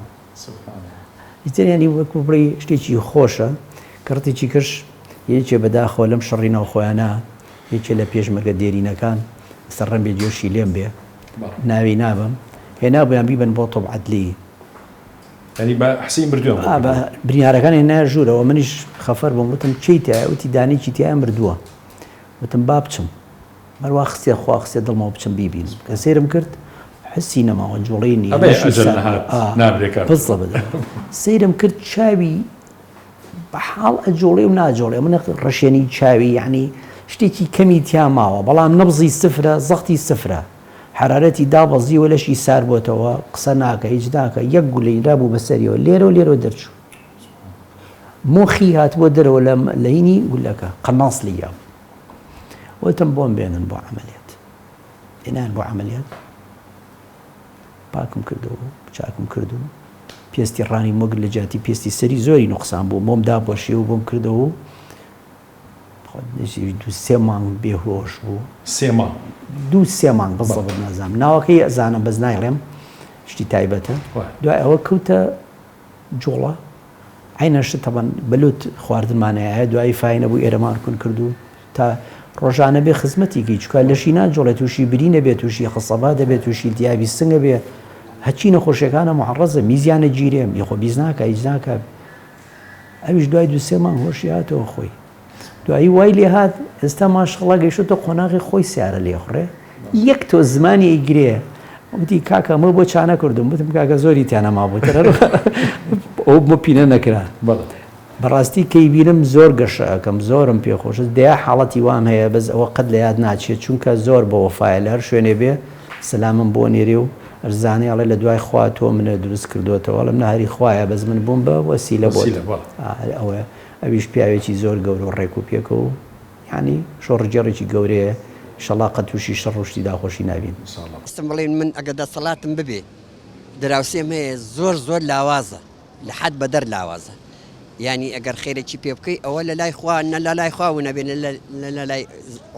ئیتریانی وەکو بڵی شتێکی خۆشە کڕتێکی کەش یەکێ بەداخۆ لەم شەڕینەوە خۆیانە یەکێ لە پێشمەرگە دێرینەکان سەرڕەم بێ جۆشی لێم بێ ناوی نابم هێنا بۆیان بیبن بۆ تۆب عەدلی ینی بە حسین بردووە بە بریارەکان هێنایە ژوورەوە منیش خەفەر بووم وتم چی تایە وتی دانێکی تایە مردووە وتم با بچم بەروا خستێ خوا خستێ دڵمەوە بچم بیبین کە سێرم کرد حسی نەماوە جوڵەی نیە سەیرم کرد چاوی بە حاڵ ئەجۆڵێ و ناجۆڵێ منە ڕەشێنی چاوی یعنی شتێکی کەمی تیا ماوە بەڵام نەبزی سفرە زەختی سفرە حرارەتی دابەزی و لەشی سار بۆتەوە قسە ناکە هیچ ناکە یەک گولەی رابوو بەسەریەوە لێرە و لێرە دەرچوو مۆخی هاتبووە دەرەوە لە هینی گولەکە قەناس لیا وتم بۆم بێنن بۆ عملیات هێنان بۆ عملیات پاکم کردەوە چاکم کردو پێستی ڕانی مۆگر لە جاتی پێستی سەری زۆری نوقسان بوو مۆم دابۆشی و بۆم کردەوە دو سێ مانگ بێهۆش بوو دوو سێ مانگ بەزەبت نازانم ناوەکەی ئەزانم بەس نایڵێم شتی تایبەتە دوای ئەوە کەوتە جوڵە عینەشت تەبەن بەلوت خواردنمانەیە دوای فاینە بوو ئێرەمان کون کردو تا ڕۆژانە بێ خزمەتێکی چکە لەشی ناجۆڵێ تووشی برینە بێت تووشی خەسەبا دەبێت تووشی دیابی سنگە بێ هەچی نەخۆشیەکانە معڕەزە میزیانە گیرێم یخۆ بیز ناکە هیچ ناکە ئەویش دوای دو سێ مانگ هۆشی هاتەوە خۆی دوایی وای لێ هات ئێستا ماشەڵڵا گەیشتە قۆناغی خۆی سیارە لێخڕێ یەک تۆ زمانی ئیگرێ وتی کاکە ئەمە بۆ چا نەکردم وتم کاکە زۆری تیانەما بوو ئەو بۆ پینە نەکرا بەڕاستی کەی بینم زۆر گەشە ئەەکەم زۆرم پێخۆشە دەیە حاڵەتی وام هەیە بەس ئەوە قەت لە یاد ناچێت چونکە زۆر بە وەفایە لە هەر شوێنێ بێ سەلامم بۆ نێرێ و ئەرزانەی ئەڵێ لە دوای خوا تۆ منە دروست کردوێتەوە لەم نهاری خوایە بەس من بووم بە وەسیلە بۆ ئەوە ئەویش پیاوێکی زۆر گەورە و ڕێک و پێکە و ینی شۆڕجێڕێکی گەورەیە شەڵا قەت تووشی شەڕ ڕشتی داخۆشی نابین ئەستم بڵێن من ئەگە دەسەڵاتم ببێ دراوسێم هەیە زۆر لاوازە لە حەد بەدەر لاوازە ینی ئەگەر خێرێکی پێ بکەی ئەوە لە لای خوا نە لە لای خوا و نەبێنە لە لای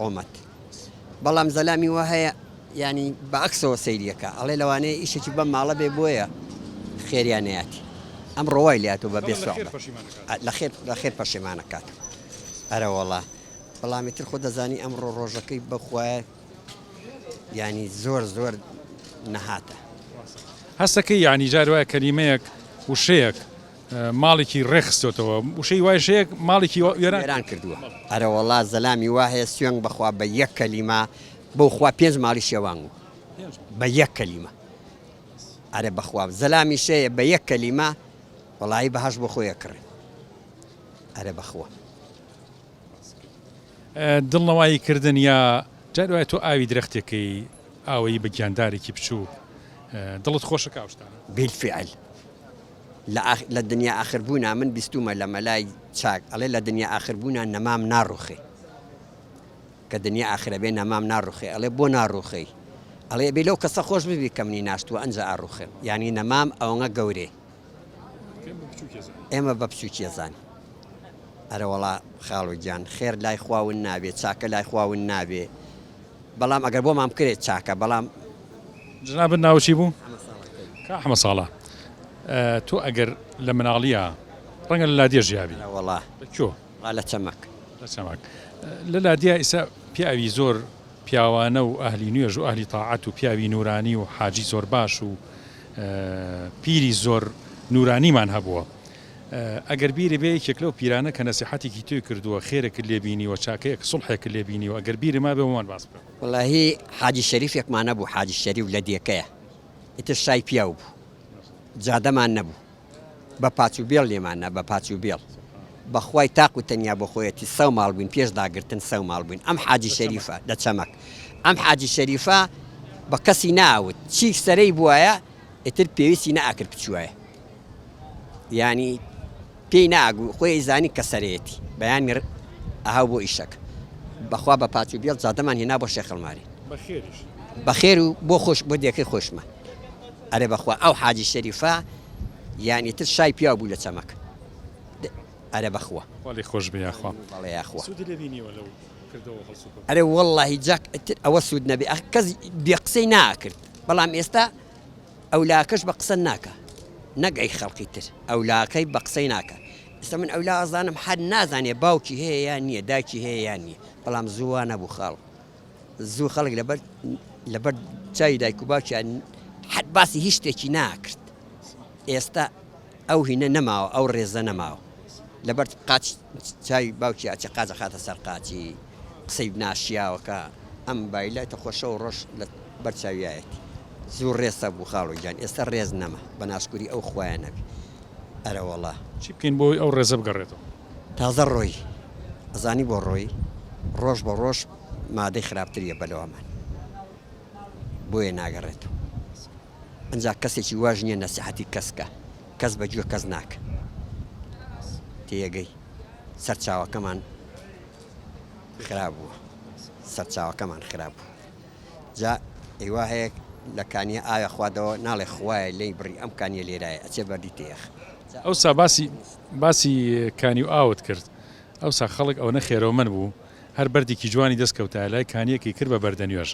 ئۆمەت بەڵام زەلامی وا هەیە ینی بەعکسەوە سەیریەکە ئەڵێ لەوانەیە ئیشێکی بەم ماڵە بێ بۆیە خێریانەیەتی ئەم ڕۆوای لاتۆ بە بێ لە خێر پەشێمانەکات ئەرە وەڵا بەڵامی تر خۆ دەزانی ئەمڕۆ ڕۆژەکەی بەخوایە ینی زۆر نەهاتە هەستەکەی یعنی جار وایە کەلیمەیەک وشەیەک ماڵێکی ڕێخستۆتەوە وشەی وای شەیەک ماڵێکی وێران کردووە ئەرە وەڵا زەلامی وا هەیە سوێنگ بەخوا بە یەک کەلیمە بەو خوا 5 ماڵی شێوان و بە یەک کەلیمە ئەرە بەخوا زەلامی شەیە بە یەک کەلیمە وەڵایی بەهەش بۆ خۆیە کڕێ ئەرە بەخوا دڵنەوایی کردن یا جار وایە تۆ ئاوی درەختێکی ئاوەی بە گیاندارێکی بچوو دڵت خۆشە کاوشتانە بالفعل لە دنیا ئاخربوونا من بیستومە لە مەلای چاک ئەڵێ لە دنیا ئاخربوونا نەمام ناڕوخێ کە دنیا ئاخرە بێ نەمام ناڕوخێ ئەڵێ بۆ ناڕوخەی ئەڵێ بێ لەو کەسە خۆش ببی کە منی ناشتووە ئەنجە ئاڕوخێ یعنی نەمام ئەوەنە گەورێ ئێمە بە بچووکی ێزانی ئەرە وەڵا خاڵۆ گیان خێر لای خواون نابێت چاکە لای خواون نابێ بەڵام ئەگەر بۆ مام کرێت چاکە بەڵام جناب ناوچی بوو کاحمە ساڵە تۆ ئەگەر لە مناڵیە ڕەنگە لە لادیە ژیابی وەڵا چۆ لە چەمەک لە چەماک لە لادیا ئیسا پیاوی زۆر پیاوانە و ئەهلی نوێژ و ئەهلی تاعەت و پیاوی نورانی و حاجی زۆر باش و پیری زۆر نورانیمان هەبووە ئەگەر بیرە بێ یەکێک لەو پیرانە کە نەسیحەتێکی توی کردووە خێرێک لێبینی و چاکەیەک سڵحێک لێبینی و ئەگەر بیرە ما بێ ومان باس بکە وەڵاهی حاجی شەریفێکمانە بوو حاجی شەریف لە دیەکەیە ئیتر شای پیاو بوو جادەمان نەبوو بە پاچ و بێڵ لێمانە بە پاچ و بێڵ بەخوای تاق و تەنیا بۆ خۆیەتی 100 ماڵ بووین پێش داگرتن 100 ماڵ بووین ئەم حاجی شەریفە لە چەمەک ئەم حاجی شەریفە بە کەسی ناوت چی سەرەی بووایە ئیتر پێویستی نەئاکرد بچوایە یعنی پێی ناگو خۆی زانی کە سەرەیەتی بەیانی ئاهاو بۆ ئیشەکە بەخوا بە پاچ و بێڵ جادەمان هێنا بۆ شێخەڵماری بەخێر و بۆ خۆش بۆ دیەکەی خۆشمە ئەرێ بەخوا ئەو حاجی شەریفە یعنی تر شای پیا بوو لە چەمەک ئەرێ بەخوا وەڵی خۆش بێخوا بەڵێ یاخوا سوودی لێبینیوە لەو کردەوە هەڵسوکە ئەرێ وەڵڵاهی جاک ئەوە سوود نەبێ کەس بێ قسەی ناکرد بەڵام ئێستا ئەولاکەش بە قسە ناکە نەک ئەی خەڵقی تر ئەولاکەی بە قسەی ناکە ئێستا من ئەولا ئەزانم هەر نازانێ باوکی هەیە یان نییە دایکی هەیە یان نییە بەڵام زووە نەبوو خاڵ زوو خەڵک لەبەر چای دایک و باوکیان حەت باسی هیچ شتێکی ناکرد ئێستا ئەو هینە نەماوە ئەو ڕێزە نەماوە لەبەر قاچ چای باوکی ئاچی قاچە خاتە سەر قاچی قسەی ناشیاوەکە ئەم بایلایتە خۆشە و ڕۆژ لە بەرچاویایەتی زوو ڕێستە بوو خاڵۆ گیان ئێستا ڕێز نەما بە ناسکوری ئەو خۆیان نەبی ئەرە وەڵا چی بکەین بۆی ئەو ڕێزە بگەڕێتەوە تازە ڕۆی ئەزانی بۆ ڕۆی ڕۆژ بە ڕۆژ مادەی خراپتریە بەلەوەمان بۆیە ناگەڕێتەوە ئەنجا کەسێکی واژ نییە نەسیحەتی کەسکە کەس بەگوێ کەس ناکە تێگەی سەرچاوەکەمان خراپ بووە سەرچاوەکەمان خراپ بوو جا ئێوە هەیە لە کانیە ئایا خوادەوە ناڵێ خوایە لێی بڕی ئەم کانیە لێرایە ئەچێ بەردی تێخ ئەوسا باسی کانی و ئاوت کرد ئەوسا خەڵک ئەو نە خێرەوەمەند بوو هەر بەردێکی جوانی دەستکەوتە لای کانیەکی کرد بە بەردەنوێژ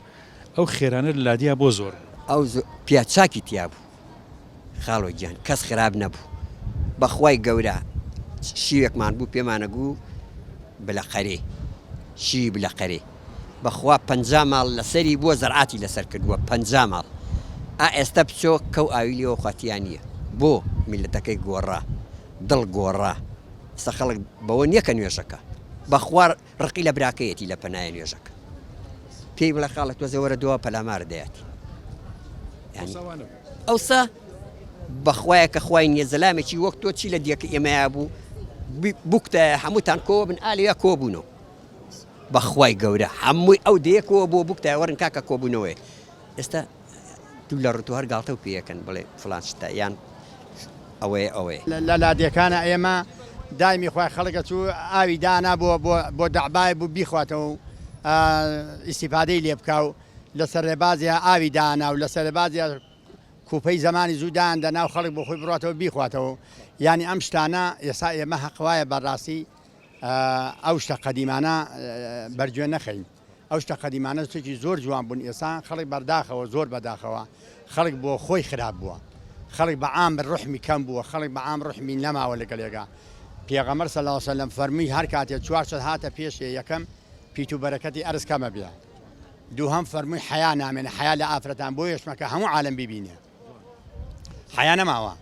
ئەو خێرانە لە لادیا بۆ زۆر ئەو پیاچاکی تیا بوو خاڵۆ گیان کەس خراپ نەبوو بەخوای گەورە شیوێکمان بوو پێمانەگوو بلەقەرێ شی بلەقەرێ بەخوا 50 ماڵ لەسەری بۆ زەرعاتی لەسەر کردووە 50 ماڵ ئێستا بچۆ کەو ئاوی لێەوە خواتیان نییە بۆ میلەتەکەی گۆڕا دڵ گۆڕا سە خەڵک بەوە نییە کە نوێژەکە بەخوا ڕقی لە براکەیەتی لە پەنایە نوێژەکە پێی بڵە خاڵک تۆزە وەرە دووە پەلامار دەیەتی ئەوسا بەخوایە کە خوای نییە زەلامێکی وەک تۆ چی لە دیەکە ئێمەیا بوو بووکتە هەمووتان کۆ بن ئالیا کۆبوونەوە بەخوای گەورە هەمووی ئەو دەیەکەوە بۆ بووکتە وەرن کاکە کۆبوونەوەی ئێستا دوو لە ڕوتو هەر گاڵتە و پێیەکەن بڵێ فلان شتە یان ئەوەیە لە لادیەکانە ئێمە دایمی خوای خەڵکە چوو ئاوی دانا بۆ دەعبای بوو بیخواتەوە و ئیسیفادەی لێ بکە و لەسەر ڕێبازیە ئاوی دانا و لەسەر ڕێبازیە کوپەی زمانی زوودان دەناو خەڵک بۆ خۆی بڕاتەوە بیخواتەوە یعنی ئەم شتانە ئێستا ئێمە حەقوایە بەڕاستی ئەو شتە قەدیمانە بەرگوێ نەخەین ئەو شتە قەدیمانە شتێکی زۆر جوان بوون ئێستا خەڵک بەرداخەوە زۆر بەداخەوە خەڵک بۆ خۆی خراپ بووە خەڵک بە عام ڕحمی کەم بووە خەڵک بە عام ڕحمی نەماوە لەگەڵێگا پێغەمبەر صلی الله علیه و سلم فەرمووی هەر کاتێک 400 هاتە پێش یەکەم پیت و بەرەکەتی ئەرز کەمە بێ دووهەم فەرمووی حیا نامێنێ حیا لە ئافرەتان بۆ یەشمەکە هەموو عالم ببینێ حیا نەماوە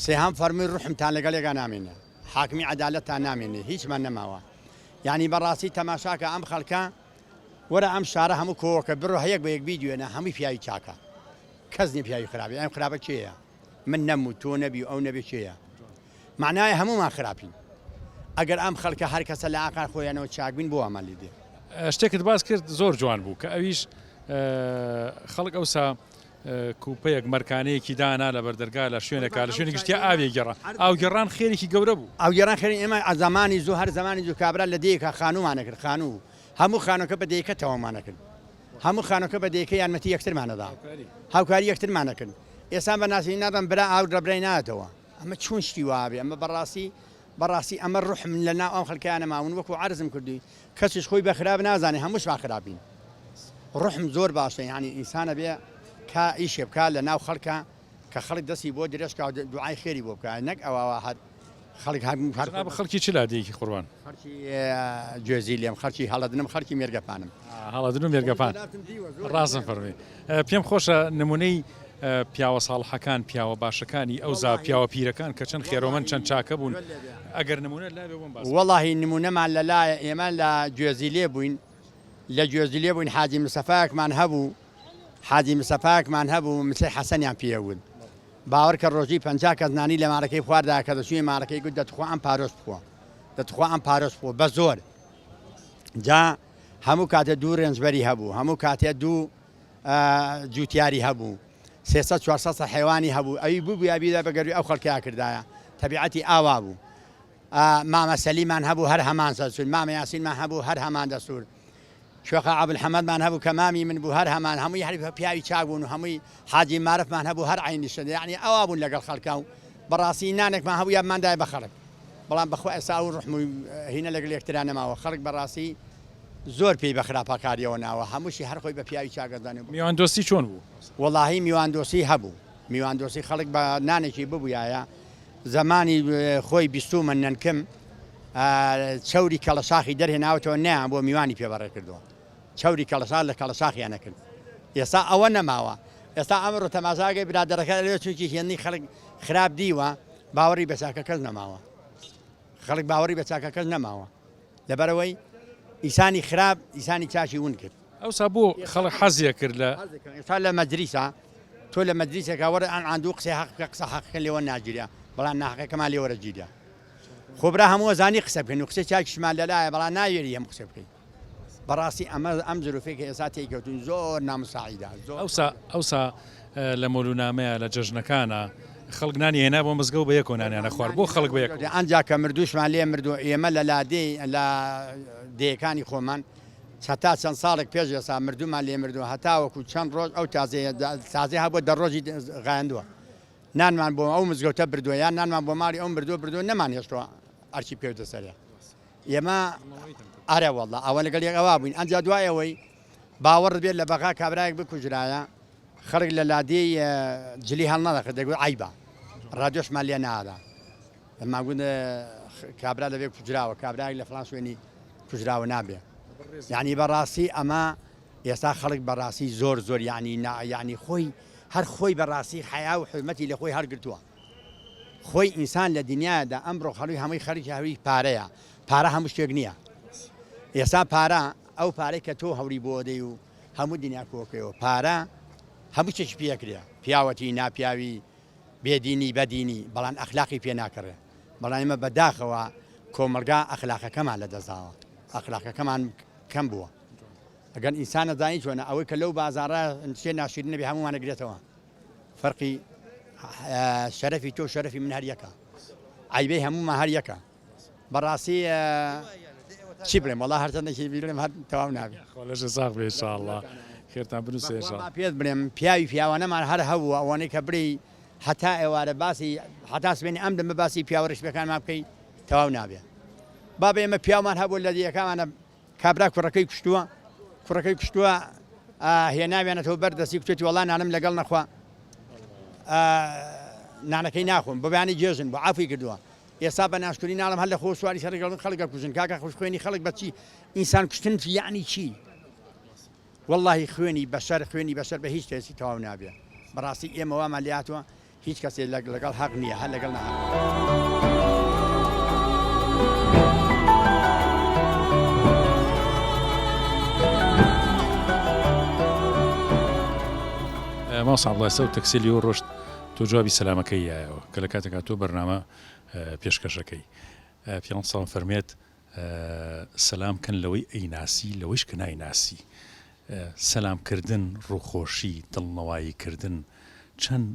سێهەم فەرمووی ڕحمتان لەگەڵێگا نامێنێ حاکمی عەدالەتتان نامێنێ هیچمان نەماوە یعنی بەڕاستی تەماشاکە ئەم خەڵکە وەرە ئەم شارە هەموو کۆوەکە بڕۆ هەیەک بە یەک بیدوێنە هەمووی پیاوی چاکە کەس نیە پیاوی خراپی ئەم خراپە کێیە من نەموو تۆ نەبی ئەو نەبێ کێیە معنای هەمومان خراپین ئەگەر ئەم خەڵکە هەر کەسە لە ئاقار خۆیانەوە چاکبین بۆ ئەمەلی دێ شتێکت باس کرد زۆر جوان بوو کە ئەویش خەڵک ئەوسا کوپەیەک مەرکانەیەکی دانا لە بەردەرگا لە شوێنێکا لە شوێنی گشتی ئاوێ گەڕا ئاو گەڕان خێرێکی گەورە بوو ئەو گەڕان خێری ئێمە زمانی زوو هەر زمانی زوو کابرا لە دەیەکە خانومانە کرد خانوو هەموو خانۆکە بە دەیەکە تەوامانە کرد هەموو خانۆکە بە دەیەکە یارمەتی یەکترمانەدا هاوکاری یەکترمانە کرد ئێستا بە ناسی نادەم برا ئاو ڕەبرای ناتەوە ئەمە چۆن شتی وابێ ئەمە بەڕاستی ئەمە ڕحم لە ناو ئەم خەڵکیانە ماون وەکو عەرزم کردی کەسیش خۆی بە خراپ نازانێ هەمووشمان خراپین ڕحم زۆر باشە یعنی ئینسانە بێ کا ئیشێ بکات لە ناو خەڵکە کە خەڵک دەستی بۆ درێژکە دوعای خێری بۆ بکات نەک ئەوە هەر خەڵک بە خەڵکی چ لادەیەکی قوربان خەڵکی گوێزی لێم خەڵکی هەڵەدنم خەڵکی مێرگەپانم هەڵەدن و مێرگەپان ڕاستم فەرمی پێم خۆشە نمونەی پیاوە ساڵحەکان پیاوە باشەکانی ئەوزا پیاوە پیرەکان کە چەند خێرۆمەند چەند چاکە بوون ئەگەر نمونە لا بێ بۆم باس وەڵاهی نمونەمان لەلایە ئێمە لە گوێزی لێ بووین لە گوێزی لێ بووین حاجی مستەفاکمان هەبوو حاجی مستەفاکمان هەبوو مثل حەسەنیان پێوت باوەڕ کە ڕۆژی 50 کەس نانی لە مارەکەی خواردا کە دەچووی مارەکەی گوت دەتخوا ئەم پارۆز بخۆ دەتخوا ئەم پارۆز بخۆ بە زۆر جا هەموو کاتێ دوو ڕێنجبەری هەبوو هەموو کاتێ دوو جوتیاری هەبوو 300-400 حیوانی هەبوو ئەوی بوو یابیدا بەگەروی ئەو خەڵکیا کردایە تەبیعەتی ئاوا بوو مامە سەلیمان هەبوو هەر هەمان سەرسوور مامە یاسینمان هەبوو هەر هەمان دەسوور شێخ عەبدولحەمەدمان هەبوو کە مامی من بوو هەر هەمان هەمووی هەر پیاوی چاک بوون و هەمووی حاجی مارەفمان هەبوو هەر عینی شەد یعنی ئەوا بوون لەگەڵ خەڵکە و بەڕاستی نانێکمان هەبوو یابماندای بە خەڵک بەڵام بەخوا ئێستا و ڕحم و هینە لەگەڵ یەکترا نەماوە خەڵک بەڕاستی زۆر پێی بە خراپەکاریەوە ناوە هەمووشی هەر خۆی بە پیاوی چاکەدانێ میوان دۆستی چۆن بوو وەڵاهی میواندۆسی هەبوو میواندۆسی خەڵک بە نانێکی ببووایە زمانی خۆی بیستومە نەنکەم چەوری کەڵەشاخی دەرهێناوەتەوە نیان بۆ میوانی پێبەڕێ کردووە چەوری کەڵەشار لە کەڵەشاخیانە کرد ئێستا ئەوە نەماوە ئێستا ئەمڕۆ تەماشاگەی برادەرەکە لێ چونکی هێنی خەڵک خراپ دیوە باوەڕی بە چاکە کەس نەماوە خەڵک باوەڕی بە چاکە کەس نەماوە لەبەرەوەی ئیسانی خراپ ئیسانی چاشی ون کرد ئەوسا بۆ خەڵک حەزیە کرد لە ئێستا لە مەجلیسە تۆ لە مەجلیسێکا وەرە ئەن ئاندوو قسەی حەق قسە حەقەکە لێوە ناگیریا بەڵام ناحەقەکەمان لێوەرە گیریا خۆبرا هەموو زانی قسە بکەن و قسەی چاکیشمان لەلایە بەڵام ناوێری هەم قسە بکەین بەڕاستی ئەم زروفێکە ئێستا تێکەوتون زۆر نامساعیدا ئەوسا لە مۆلوونامەیە لە جەژنەکانە خەڵک نانی هێنا بۆ مزگەوت بە یەکۆنانیانە خوارد بۆ خەڵک بە یەک ئەنجا کە مردووشمان لێ مردو ئێمە لە لادێ لە دەیەکانی خۆمان هەتا چەند ساڵێک پێش ئێستا مردوومان لێ مردو هەتاوەکو چەند ڕۆژ ئەو تازێ هەبووە دەڕۆژی غایاندووە نانمان بۆ ئەو مزگەوتە بردووە یان نانمان بۆ ماڵی ئەو بردووە نەمان هێشتەوە ئەرچی پێوتە سەرێ ئێمە ئارە وەڵڵا ئەوە لەگەڵ یەکەوا بووین ئەنجا دوایەوەی باوەڕ بێت لە بەغا کابراایەک بکوژرایە خەڵک لە لادێی جلی هەڵ نەدەکرد دەگوت عیبە ڕادیۆشمان لێ نادا ئەماگوون کابرا لەبێ کوژراوە کابراایك لە فڵان شوێنی کوژراوە نابێ یعنی بەڕاستی ئەمە ئێستا خەڵک بەڕاستی زۆر یعنی خۆی هەر خۆی بەڕاستی حیا و حرمەتی لە خۆی هەرگرتووە خۆی ئینسان لە دنیادا ئەمڕۆ خەڵوی هەمووی خەریکی هەوی پارەیە پارە هەموو شتێک نییە ئێستا پارە ئەو پارەی کە تۆ هەوری بۆ دەی و هەموو دنیا کۆکەوە پارە هەموو شتێکی پێکرێ پیاوەتی ناپیاوی بێدینی بەدینی بەڵام ئەخلاقی پێ ناکڕێ بەڵام ئێمە بەداخەوە کۆمەلگا ئەخلاقەکەمان لە دەزاوە ئەخلاقەکەمان کەم بووە ئەگەر ئینسانە زانی چۆنە ئەوەی کە لەو بازارە شتێ ناشرین نەبێ هەمووان نەگرێتەوە فەرقی شەرەفی تۆ شەرەفی من هەر یەکە عیبەی هەموومان هەر یەکە بەڕاستی چی بڵێم وەڵا هەرچەندێکی بیڵێم هەر تەواو نابێ خۆلەشە ساغ بێ ئینشاءالله خێرتان بنووسێ ئینشاءالله پێت بڵێم پیاوی پیاوانەمان هەر هەبووە ئەوانەی کە بڕی هەتا ئێوارە باسی هەتا سبێنی ئەم دەمە باسی پیاوەڕشبەکانمان بکەی تەواو نابێ بابە ئێمە پیاومان هەبوو لە دیەکانمانە کابرا کوڕەکەی کوشتووە هێناوێنێتەوە بەردەستی کوچێتی وەڵا نانم لەگەڵ نەخوا نانەکەی ناخۆم بەبیانی گێژن بۆ عافی کردووە ئێستا بە ناشکری ناڵم هەر لە خۆ سواری سەرگەڵن خەڵکە کوژن کاکە خوشخوێنی خەڵک بەچی ئینسان کوشتن یعنی چی واللهی خوێنی بەشەر بە هیچ کەسی تەواو نابێ بەڕاستی ئێمە وامان لاتوە هیچ کەسێک لەگەڵ حەق نییە هەر لەگەڵ نەهات ماوەسا عەبدوڵڵای سەو تەکسیلی و ڕۆشت تۆ جوابی سەلامەکەی یایەوە کە لە کاتێکا تۆ بەرنامە پێشکەشەکەی پیانساڵ فەرمێت سەلامکەن لەوەی ئەیناسی لەوەیش کە نایناسی سەلامکردن ڕووخۆشی دڵنەواییکردن چەند